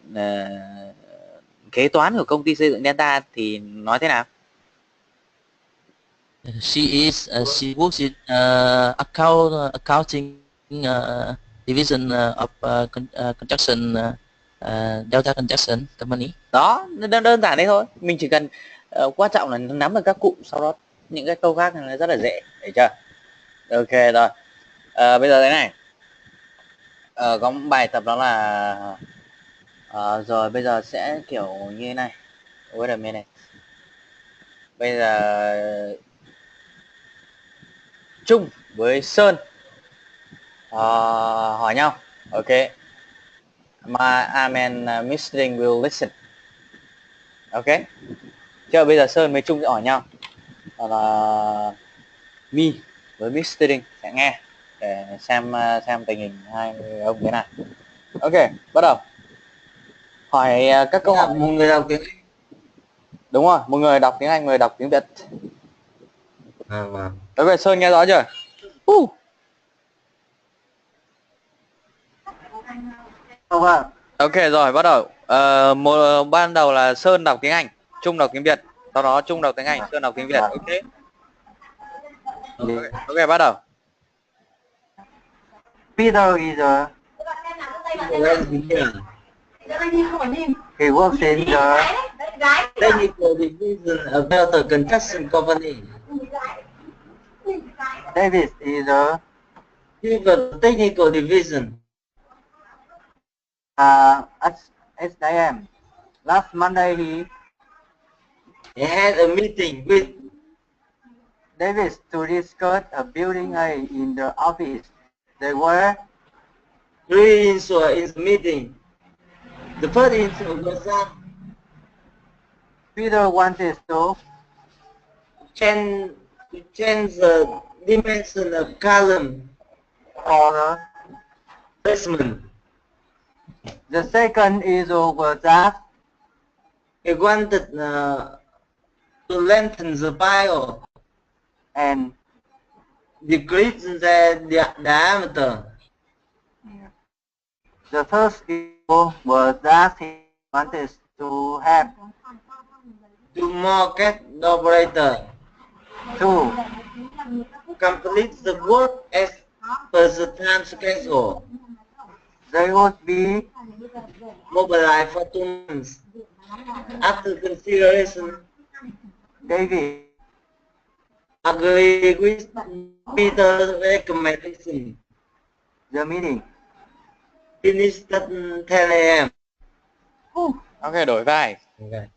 kế toán của công ty xây dựng Delta thì nói thế nào? She works in accounting division of construction Delta Construction Company. Đó, đơn giản đấy thôi. Mình chỉ cần quan trọng là nắm được các cụm, sau đó những cái câu khác nó rất là dễ, hiểu chưa? Ok rồi. Bây giờ thế này. Có một bài tập đó là rồi bây giờ sẽ kiểu như thế này. Wait a minute. Bây giờ Trung với Sơn hỏi nhau. Ok. My and Mr. Ding will listen. Ok. Chưa, bây giờ Sơn với Trung sẽ hỏi nhau. Là Mi với Mr. Ding sẽ nghe để xem tình hình hai ông thế nào. Ok, bắt đầu. Hỏi các câu hỏi. Một người đọc tiếng Anh. Đúng rồi, một người đọc tiếng Anh, một người đọc tiếng Việt. Vâng. Ok, Sơn nghe rõ chưa? Ok rồi, bắt đầu. Ban đầu là Sơn đọc tiếng Anh, Trung đọc tiếng Việt. Sau đó Trung đọc tiếng Anh, Sơn đọc tiếng Việt. Ok. Ok, bắt đầu. Peter is he works in the technical division of Delta Construction Company. David is He was technical division. at 8 a.m. Last Monday He had a meeting with David to discuss a building A in the office. There were 3 issue in the meeting. The first issue was that Peter wanted to change the dimension of column for the placement. The second issue was that He wanted to lengthen the pile and decrease the diameter. the third issue was that he wanted to have To more cat operator to complete the work as per the time schedule. they would be Mobilized for 2 months. After consideration, David agree with Peter's recommendation. the meeting. Finished at 10 a.m. Ok, đổi vai. Okay.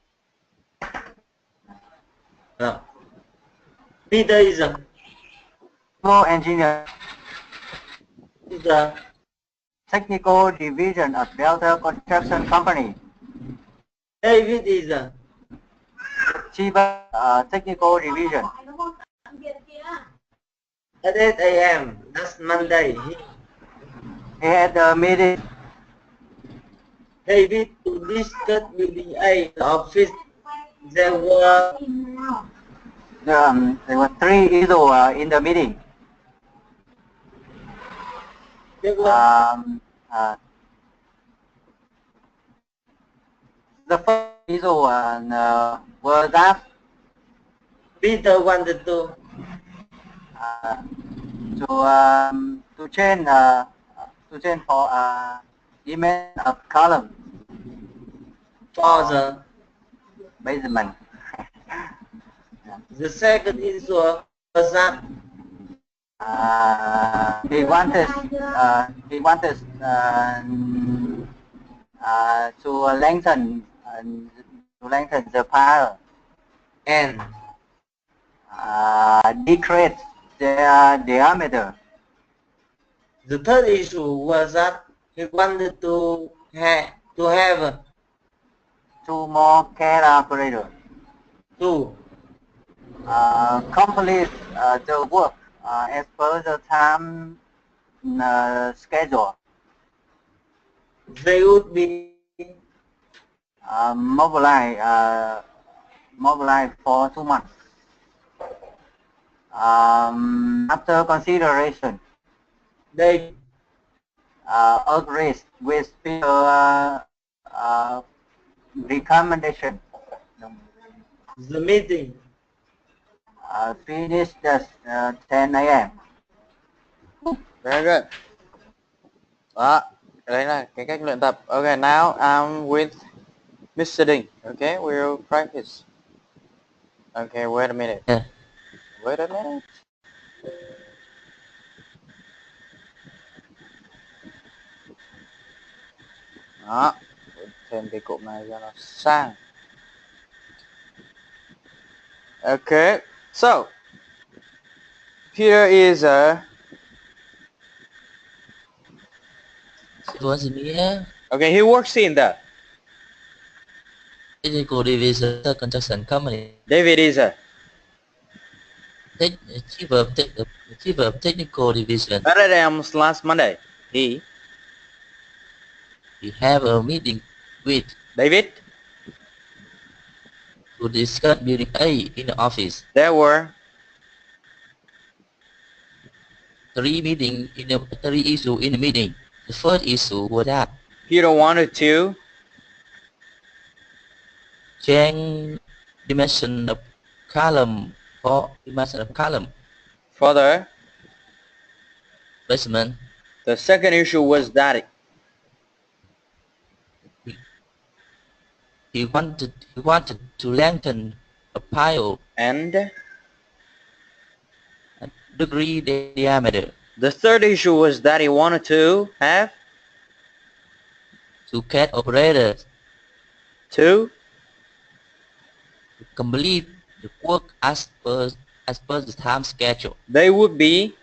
Peter is Civil engineer, a technical division of Delta Construction Company. David is a Chief technical division. at 8 a.m. last Monday. He had a meeting. David to discuss building A office. There were There were 3 issues in the meeting. The first issue was that Peter wanted to to change for image of column for the measurement. The second issue was that he wanted to lengthen the pile and decrease their diameter. the third issue was that he wanted to have two more CAD operators to complete the work as per the time schedule. They would be mobilized for 2 months. After consideration, they agreed with Peter's recommendation. the meeting Finished at 10 a.m. Very good. Đó, đấy là cái cách luyện tập. Okay, now I'm with Mr. Ding. Okay, we'll practice. Okay, wait a minute. Yeah. Wait a minute. Đó, thêm cái cụm này cho nó sang. Okay, so Peter is a It was near okay. He works in the technical division of construction company. David is a Chief of technical division. Other than last Monday. He have a meeting with David. to discuss building A in the office. There were 3 issues in the meeting. The first issue was that Peter wanted to change dimension of column for further. basement. The second issue was that He wanted to lengthen a pile and degree diameter. the third issue was that he wanted to have To CAD operators to to complete the work as per the time schedule. they would be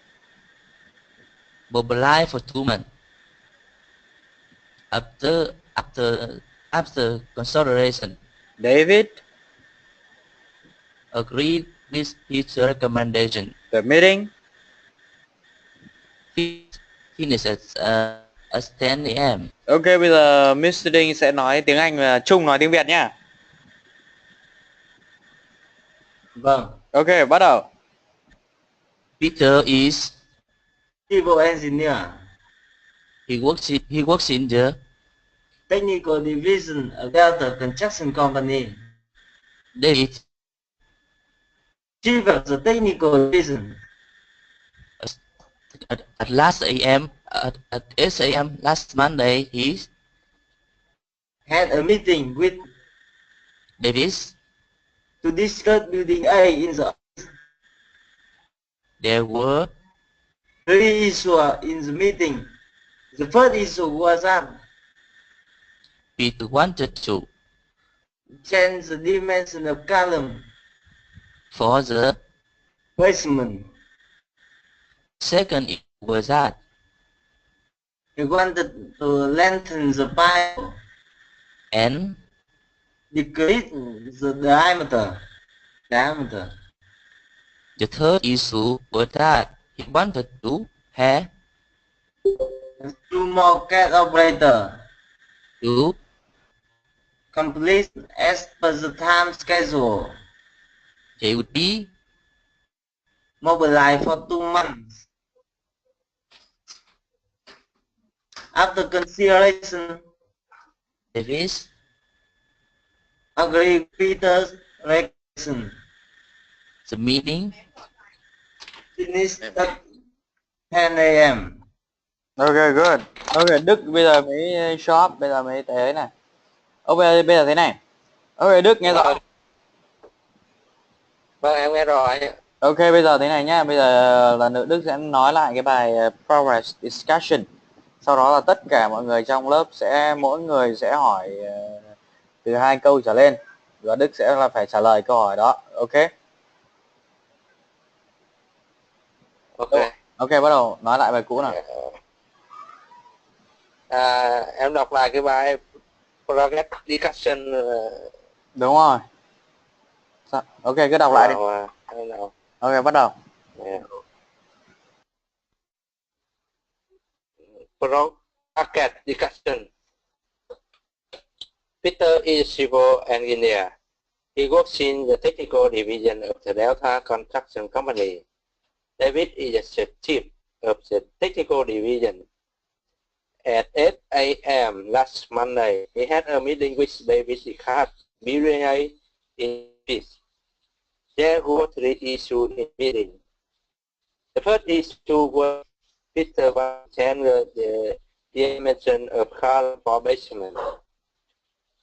Mobilized for 2 months. After consideration, David. agreed with his recommendation. The meeting Finished at 10 a.m. Ok, bây giờ Mr. Đinh sẽ nói tiếng Anh và Trung nói tiếng Việt nhá. vâng. Ok, bắt đầu. Peter is civil engineer, he works in the technical division of Delta Construction Company. David Chief of the technical division at last a.m. at 8 a.m. last Monday. He had a meeting with Davis. to discuss building A in the office. There were 3 issues in the meeting. The first issue was that Peter wanted to change the dimension of column for the basement. second was that He wanted to lengthen the pile, and decrease the diameter. the third issue was that he wanted to have 2 more CAD operators to complete as per the time schedule. they would be Mobilized for 2 months. After consideration, Davis agree Peter's recommendation. the meeting finished at 10 a.m. Okay, good. Okay, Đức bây giờ mới shop, bây giờ mới thế này. Ok, bây giờ thế này. Ok, Đức nghe rõ. Vâng, em nghe rồi. Ok, bây giờ thế này nhá. Bây giờ là nữ Đức sẽ nói lại cái bài progress discussion. Sau đó là tất cả mọi người trong lớp mỗi người sẽ hỏi từ 2 câu trở lên. Và Đức sẽ là phải trả lời câu hỏi đó. Ok. Ok. Ok, bắt đầu nói lại bài cũ nào. Em đọc lại cái bài progress discussion. Đúng rồi. Ok, cứ đọc lại đi. Ok, bắt đầu. Progress discussion. Peter is civil engineer. He works in the technical division of the Delta Construction Company. David is the chief of the technical division. At 8 a.m. last Monday, he had a meeting with David because billionaire in peace. There were 3 issues in meeting. The first issue was Peter was change the dimension of column for basement.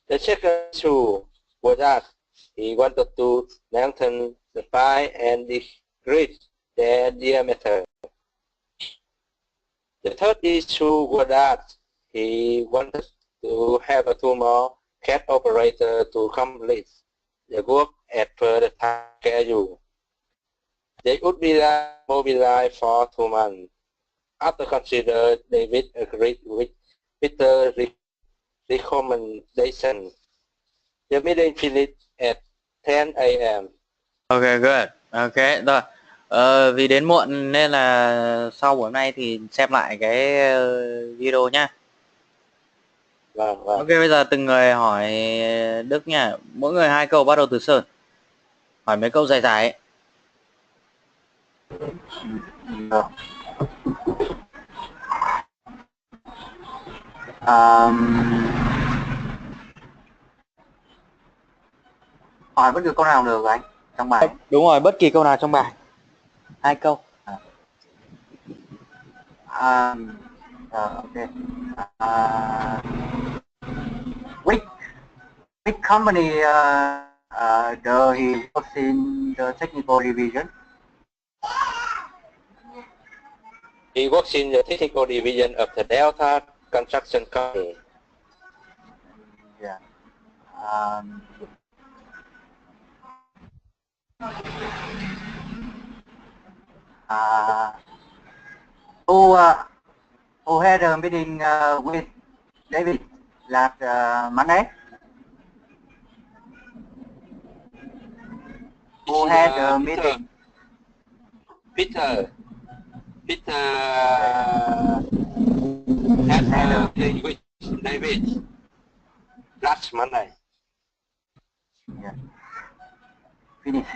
The second issue was that he wanted to lengthen the pie and decrease their diameter. The third issue was that he wanted to have a 2 more CAD operator to complete the work as per the time schedule. They would be mobilized for 2 months. After consider, David agreed with Peter's recommendation. The meeting finished at 10 a.m. Ok, good. Ok, rồi. Vì đến muộn nên là sau buổi hôm nay thì xem lại cái video nhá. Vâng. Ok, bây giờ từng người hỏi Đức nha. Mỗi người 2 câu, bắt đầu từ Sơn. Hỏi mấy câu dài dài ấy. Hỏi bất cứ câu nào được anh trong bài. Đúng rồi, bất kỳ câu nào trong bài. 2 câu. Okay. Which company does he works in the technical division? He works in the technical division of the Delta Construction Company. Yeah. Who had a meeting with David last Monday? Who had a meeting? Peter had a meeting with David last Monday. Yeah. Finish.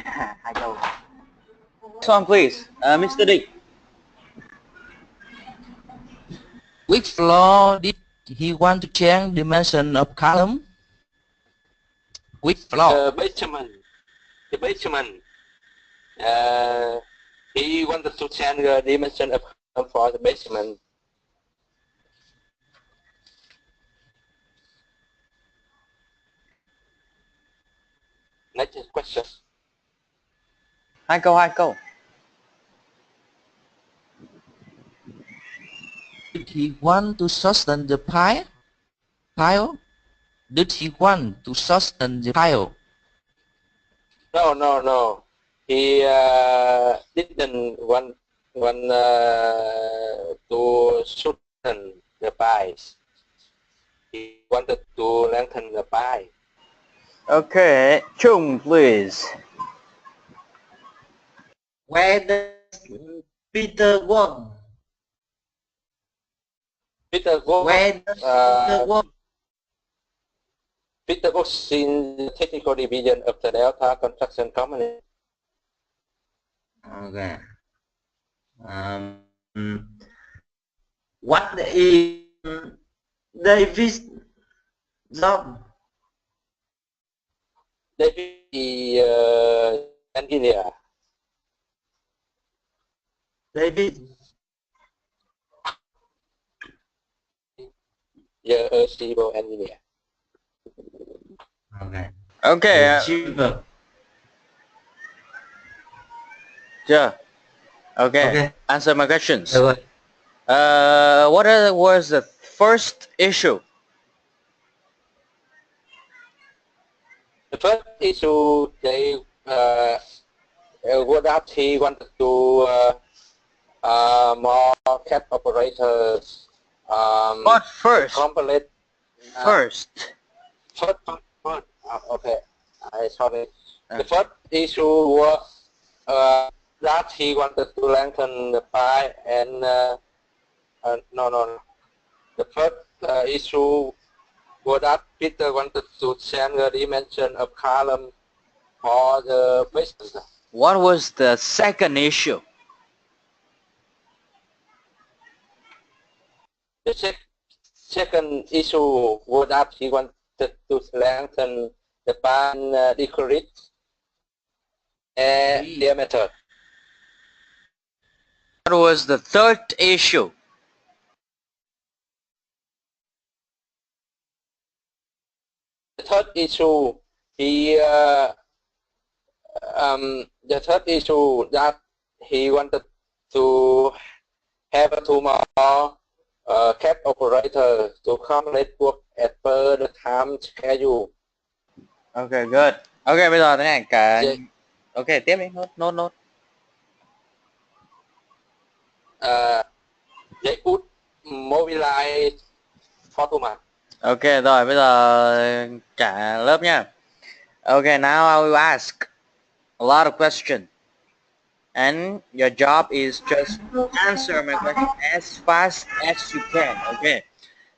2 câu. Next one, please. Mr. Dick. Which floor did he want to change dimension of column? Which floor? The basement. He wanted to change the dimension of column for the basement. Next question. 2 câu. Did he want to soften the pile? Did he want to soften the pile? No. He didn't want to soften the pies. He wanted to lengthen the pie. Okay, Chung, please. Where does Peter work? Peter works. Where does Peter work? Peter works in the technical division of the Delta Construction Company. Okay. What is David's job? David is engineer. David. Yeah, a civil engineer. Okay. Okay. Achiever. Chưa? Okay. Okay. Answer my questions. Được rồi. What was the first issue? The first issue, they what he wanted to more cat operators. What first? Complete. First. First. Okay. Sorry. The first issue was that he wanted to lengthen the pie and no. The first issue was that Peter wanted to change the dimension of column for the basement. What was the second issue? The second issue was that he wanted to lengthen the pan decrease diameter. What was the third issue? The third issue, the third issue that he wanted to have two more cat operator to complete work as per the time schedule. Okay, good. Okay, bây giờ thế này cả. Dạ. Okay, tiếp đi. Nốt. They could mobilize for 2 months. Ok, rồi bây giờ cả lớp nha. Okay, now I will ask a lot of questions. And your job is just answer my question as fast as you can. Okay.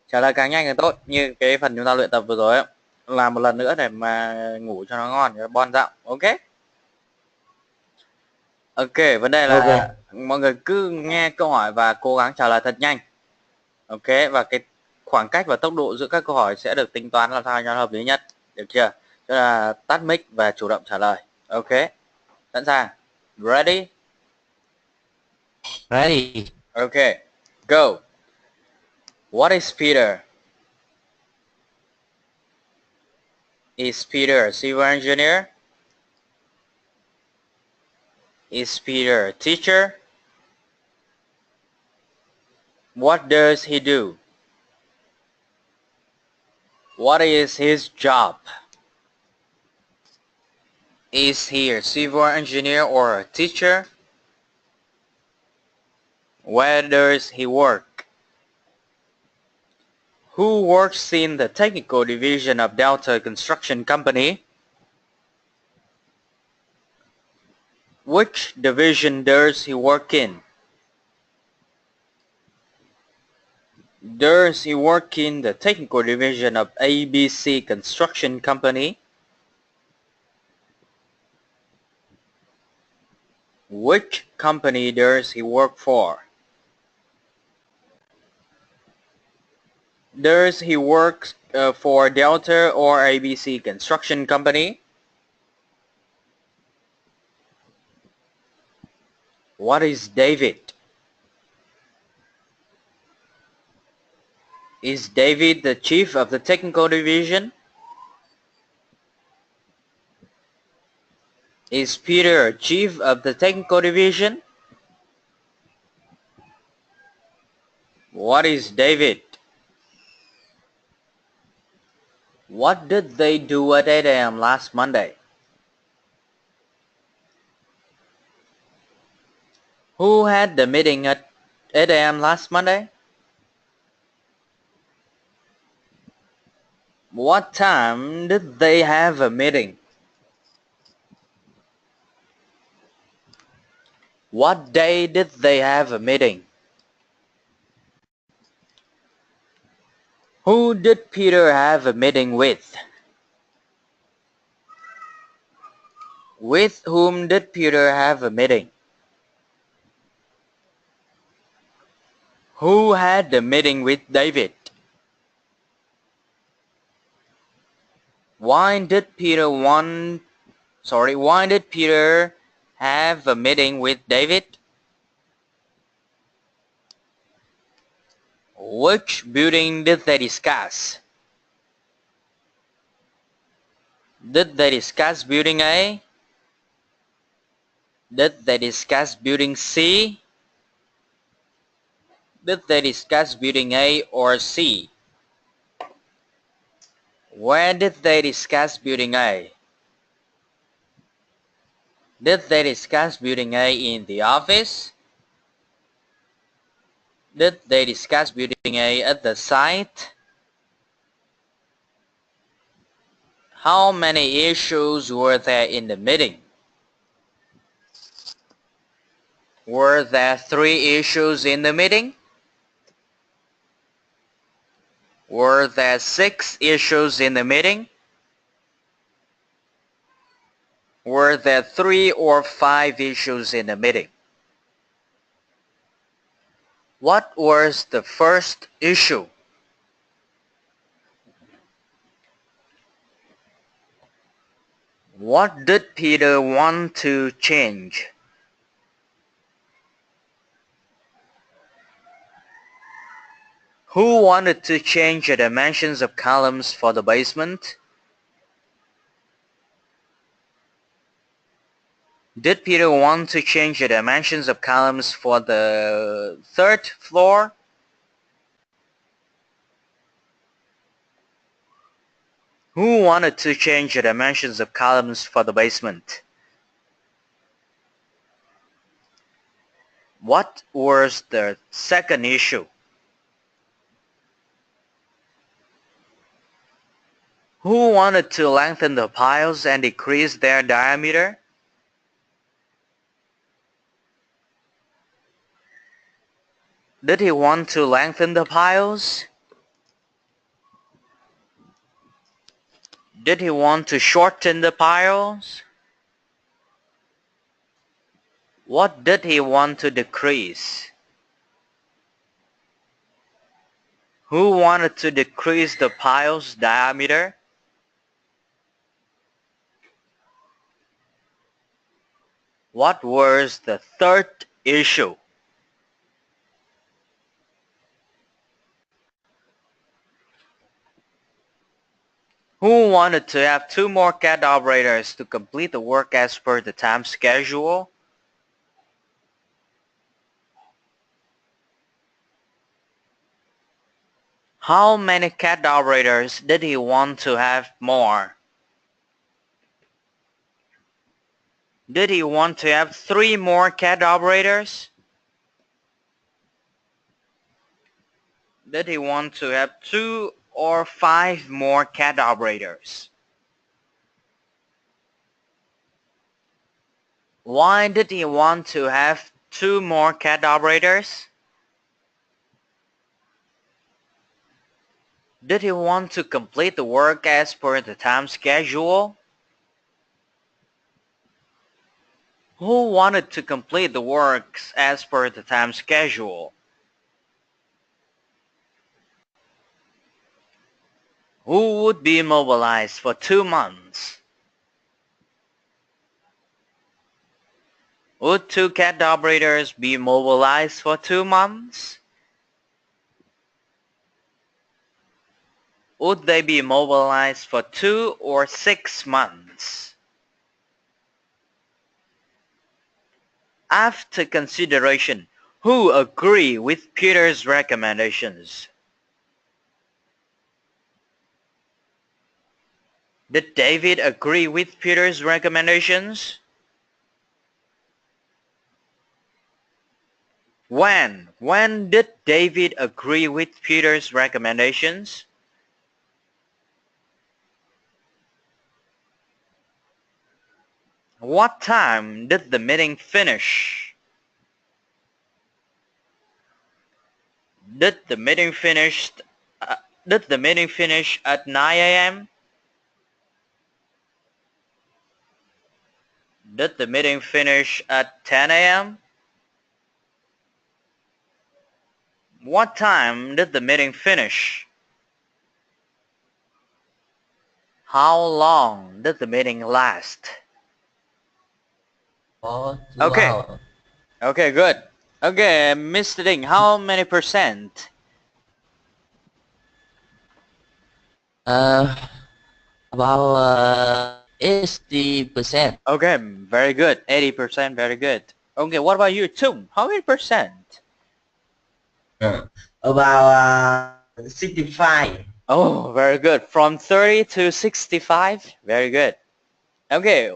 Trả lời càng nhanh càng tốt. Như cái phần chúng ta luyện tập vừa rồi ấy. Làm một lần nữa để mà ngủ cho nó ngon, cho nó bon dạo. Ok. Ok, vấn đề là mọi người cứ nghe câu hỏi và cố gắng trả lời thật nhanh. Ok, và cái khoảng cách và tốc độ giữa các câu hỏi sẽ được tính toán làm sao cho nó hợp lý nhất. Được chưa? Tức là tắt mic và chủ động trả lời. Ok. Sẵn sàng. Ready? Ready. Okay. Go. What is Peter? Is Peter a civil engineer? Is Peter a teacher? What does he do? What is his job? Is he a civil engineer or a teacher? Where does he work? Who works in the technical division of Delta Construction Company? Which division does he work in? Does he work in the technical division of ABC Construction Company? Which company does he work for? Does he work for Delta or ABC Construction Company? What is David? Is David the chief of the technical division? Is Peter chief of the technical division? What is David? What did they do at 8 a.m. last Monday? Who had the meeting at 8 a.m. last Monday? What time did they have a meeting? What day did they have a meeting? Who did Peter have a meeting with? With whom did Peter have a meeting? Who had the meeting with David? Why did Peter have a meeting with David? Which building did they discuss? Did they discuss building A? Did they discuss building C? Did they discuss building A or C? Where did they discuss building A? Did they discuss building A in the office? Did they discuss building A at the site? How many issues were there in the meeting? Were there 3 issues in the meeting? Were there 6 issues in the meeting? Were there 3 or 5 issues in the meeting? What was the first issue? What did Peter want to change? Who wanted to change the dimensions of columns for the basement? Did Peter want to change the dimensions of columns for the 3rd floor? Who wanted to change the dimensions of columns for the basement? What was the second issue? Who wanted to lengthen the piles and decrease their diameter? Did he want to lengthen the piles? Did he want to shorten the piles? What did he want to decrease? Who wanted to decrease the pile's diameter? What was the third issue? Who wanted to have 2 more CAD operators to complete the work as per the time schedule? How many CAD operators did he want to have more? Did he want to have 3 more CAD operators? Did he want to have 2 or 5 more CAD operators? Why did he want to have 2 more CAD operators? Did he want to complete the work as per the time schedule? Who wanted to complete the works as per the time schedule? Who would be mobilized for 2 months? Would 2 CAD operators be mobilized for 2 months? Would they be mobilized for 2 or 6 months? After consideration, who agree with Peter's recommendations? Did David agree with Peter's recommendations? When did David agree with Peter's recommendations? What time did the meeting finish? Did the meeting finish at 9 a.m.? Did the meeting finish at 10 a.m.? What time did the meeting finish? How long did the meeting last? For 2 Okay. hours. Okay, good. Okay, Mr. Ding, how many percent About 80%. Okay, very good. 80%, very good. Okay, what about you, Chung? How many percent? About 65. Oh, very good. From 30 to 65. Very good. Okay,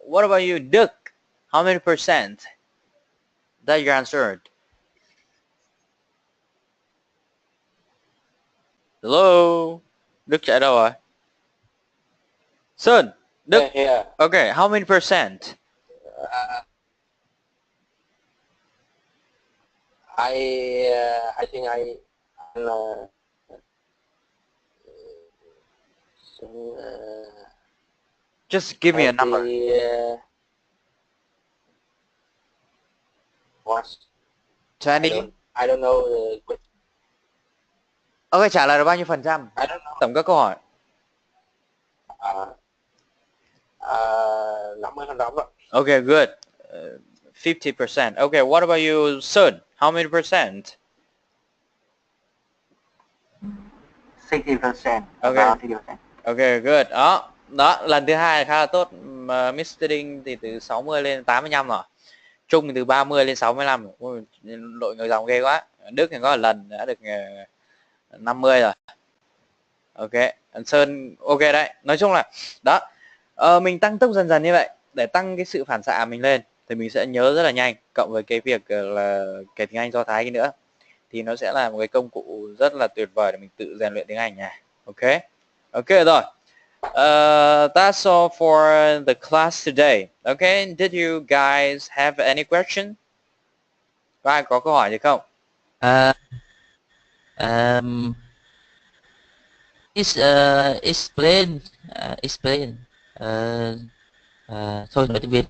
what about you, Đức? How many percent that you answered? Hello? Đức chạy đâu rồi? Sơn, Đức. Here. Okay, how many percent? I think Just give me a number. What? 20. I don't know. Ok, trả lời được bao nhiêu phần trăm? I don't know. Tổng các câu hỏi. 50% đó. Okay, good. 50%. Okay, what about you, Sơn? How many percent? 60%. Okay. About 60%. Okay, good. Đó, lần thứ hai là khá là tốt. Mr. Đinh thì từ 60 lên 85 rồi. Trung thì từ 30 lên 65. Ôi, đội ngược dòng ghê quá. Đức thì có một lần đã được 50 rồi. Ok, Sơn ok đấy. Nói chung là đó, mình tăng tốc dần dần như vậy để tăng cái sự phản xạ mình lên thì mình sẽ nhớ rất là nhanh, cộng với cái việc là cái tiếng Anh do Thái cái nữa thì nó sẽ là một cái công cụ rất là tuyệt vời để mình tự rèn luyện tiếng Anh nha. Ok, ok rồi. That's all for the class today. Okay, did you guys have any question? Có ai có câu hỏi gì không? Explain thôi nói tiếng Việt.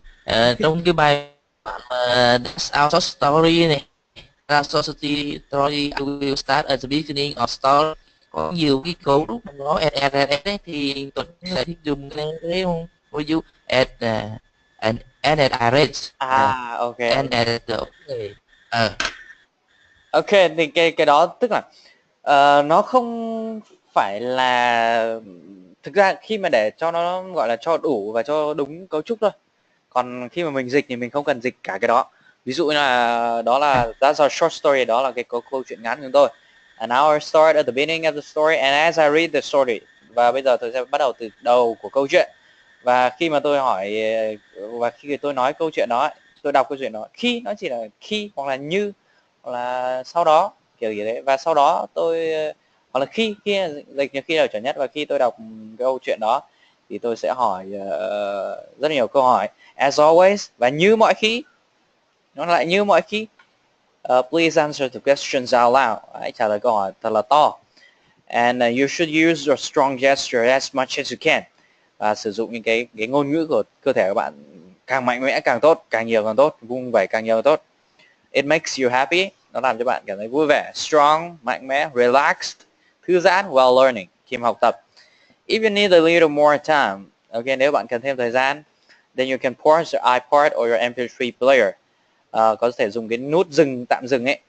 Trong cái bài that's our short story này, short story will start at the beginning of story, có nhiều cái cấu trúc nó add đấy thì Tuấn lại thích dùng cái không? Will you add an arrange? Ok. And Ok, thì cái đó tức là nó không phải là, thực ra khi mà để cho nó gọi là cho đủ và cho đúng cấu trúc thôi. Còn khi mà mình dịch thì mình không cần dịch cả cái đó. Ví dụ như là đó là that's our short story, đó là cái câu chuyện ngắn của chúng tôi. And now I start at the beginning of the story and as I read the story. Và bây giờ tôi sẽ bắt đầu từ đầu của câu chuyện. Và khi mà tôi hỏi và khi tôi nói câu chuyện đó, tôi đọc câu chuyện đó, khi nó chỉ là khi hoặc là như hoặc là sau đó kiểu gì đấy, và sau đó tôi hoặc là khi dịch như khi nào chuẩn nhất, và khi tôi đọc câu chuyện đó thì tôi sẽ hỏi rất nhiều câu hỏi as always, và như mọi khi nó lại như mọi khi. Please answer the questions out loud. Hãy trả lời câu hỏi thật là to. And you should use your strong gesture as much as you can. Và sử dụng những cái ngôn ngữ của cơ thể của bạn càng mạnh mẽ càng tốt, càng nhiều càng tốt, vung vẩy càng nhiều càng tốt. It makes you happy. Nó làm cho bạn cảm thấy vui vẻ. Strong, mạnh mẽ, relaxed, thư giãn, while learning, khi mà học tập. If you need a little more time, okay, nếu bạn cần thêm thời gian, then you can pause your iPod or your MP3 player. Có thể dùng cái nút tạm dừng ấy.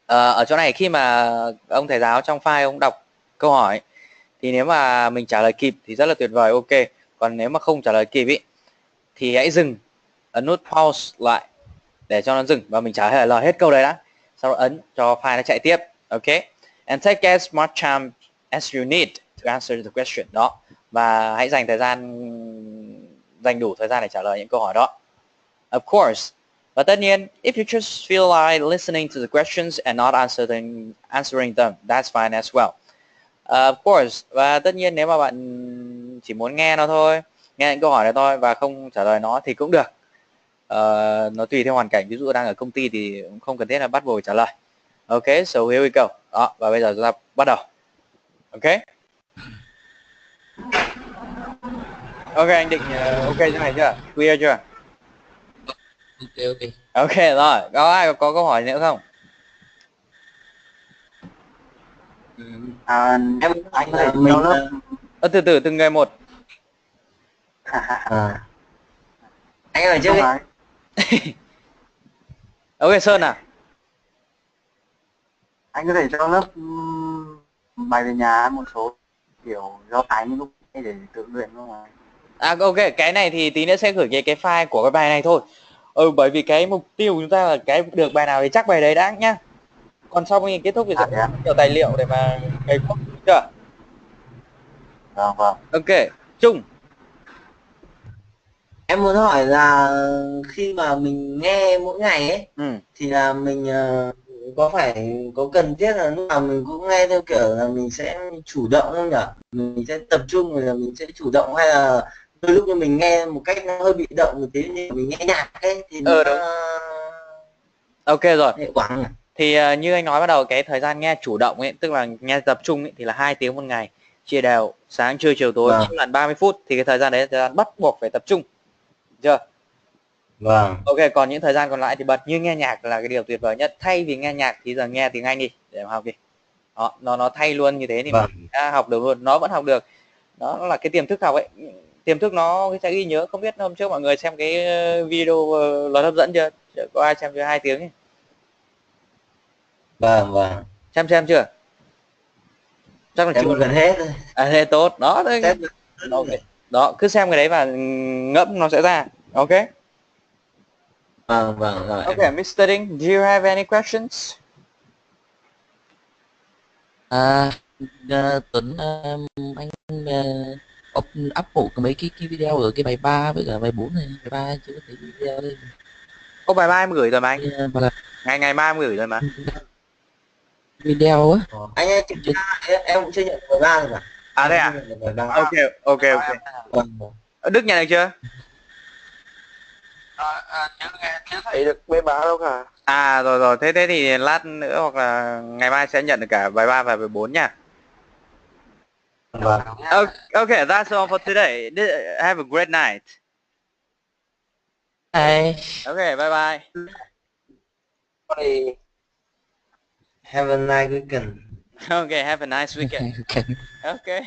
Ở chỗ này khi mà ông thầy giáo trong file ông đọc câu hỏi thì nếu mà mình trả lời kịp thì rất là tuyệt vời, ok. Còn nếu mà không trả lời kịp ý, thì hãy dừng, ấn nút pause lại để cho nó dừng và mình trả lời hết câu đấy đã, sau đó ấn cho file nó chạy tiếp, ok. And take as much time as you need to answer the question. Đó, và hãy dành đủ thời gian để trả lời những câu hỏi đó. Of course, và tất nhiên, if you just feel like listening to the questions and not answering them, that's fine as well. Of course, và tất nhiên nếu mà bạn chỉ muốn nghe nó thôi, nghe những câu hỏi này thôi và không trả lời nó thì cũng được. Nó tùy theo hoàn cảnh, ví dụ đang ở công ty thì cũng không cần thiết là bắt buộc trả lời. Ok, so here we go. Đó, và bây giờ chúng ta bắt đầu. Ok. Ok, anh Định, ok thế này chưa? Clear chưa? ok. Ok rồi, có ai có câu hỏi nữa không? Anh có thể cho lớp Từ từ từng người một. Anh ở trước ấy. Ok, Sơn à? Anh có thể cho lớp bài về nhà một số kiểu do tánh lúc ấy để tự luyện thôi mà. À ok, cái này thì tí nữa sẽ gửi cái file của cái bài này thôi. Bởi vì cái mục tiêu của chúng ta là cái được bài nào thì chắc bài đấy đã nhá. Còn sau khi kết thúc thì sẽ Thế à? có nhiều tài liệu để mà cày cuốc, chưa? Vâng vâng. Ok, Chung. Em muốn hỏi là khi mà mình nghe mỗi ngày ấy thì là mình có phải có cần thiết là lúc nào mình cũng nghe theo kiểu là mình sẽ chủ động không nhỉ? Mình sẽ tập trung rồi là mình sẽ chủ động, hay là đôi lúc mình nghe một cách nó hơi bị động một tí, như mình nghe nhạc ấy thì nó Đúng. Ok rồi. hiệu quả không nhỉ? Thì như anh nói ban đầu, cái thời gian nghe chủ động ấy, tức là nghe tập trung ấy, thì là 2 tiếng một ngày, chia đều sáng trưa chiều tối, mỗi lần 30 phút, thì cái thời gian đấy là thời gian bắt buộc phải tập trung, chưa? Vâng. Ok, còn những thời gian còn lại thì bật, như nghe nhạc là cái điều tuyệt vời nhất. Thay vì nghe nhạc thì giờ nghe tiếng Anh đi để mà học đi. Đó, nó thay luôn như thế thì mình đã học được luôn, nó vẫn học được. Đó là cái tiềm thức học ấy. Tiềm thức nó sẽ ghi nhớ. Không biết hôm trước mọi người xem cái video luật hấp dẫn chưa? Có ai xem chưa? 2 tiếng ấy. Vâng vâng. Xem chưa? Chắc là Em chưa. gần hết rồi. À thế tốt. Đó đấy. Ok. Đó, cứ xem cái đấy và ngẫm nó sẽ ra. Ok. Vâng vâng rồi. Okay, Mr. Ding, do you have any questions? Tuấn, anh up một mấy cái video ở cái bài 3 với cả bài 4 này. Bài 3 chưa có thấy video đây. Có bài mai em gửi rồi mà anh. Là Ngày mai em gửi rồi mà. video á. Anh ơi, em cũng chưa nhận bài 3 rồi mà. À thế à? Ok. Đức nhận được chưa? Chưa thấy được bài 3 đâu cả. À rồi, thế thì lát nữa hoặc là ngày mai sẽ nhận được cả bài 3 và bài 4 nha. Vâng. Okay, that's all for today. Have a great night. Bye. Okay, bye bye. Bye. Have a nice weekend. Okay, have a nice weekend. Okay. Okay.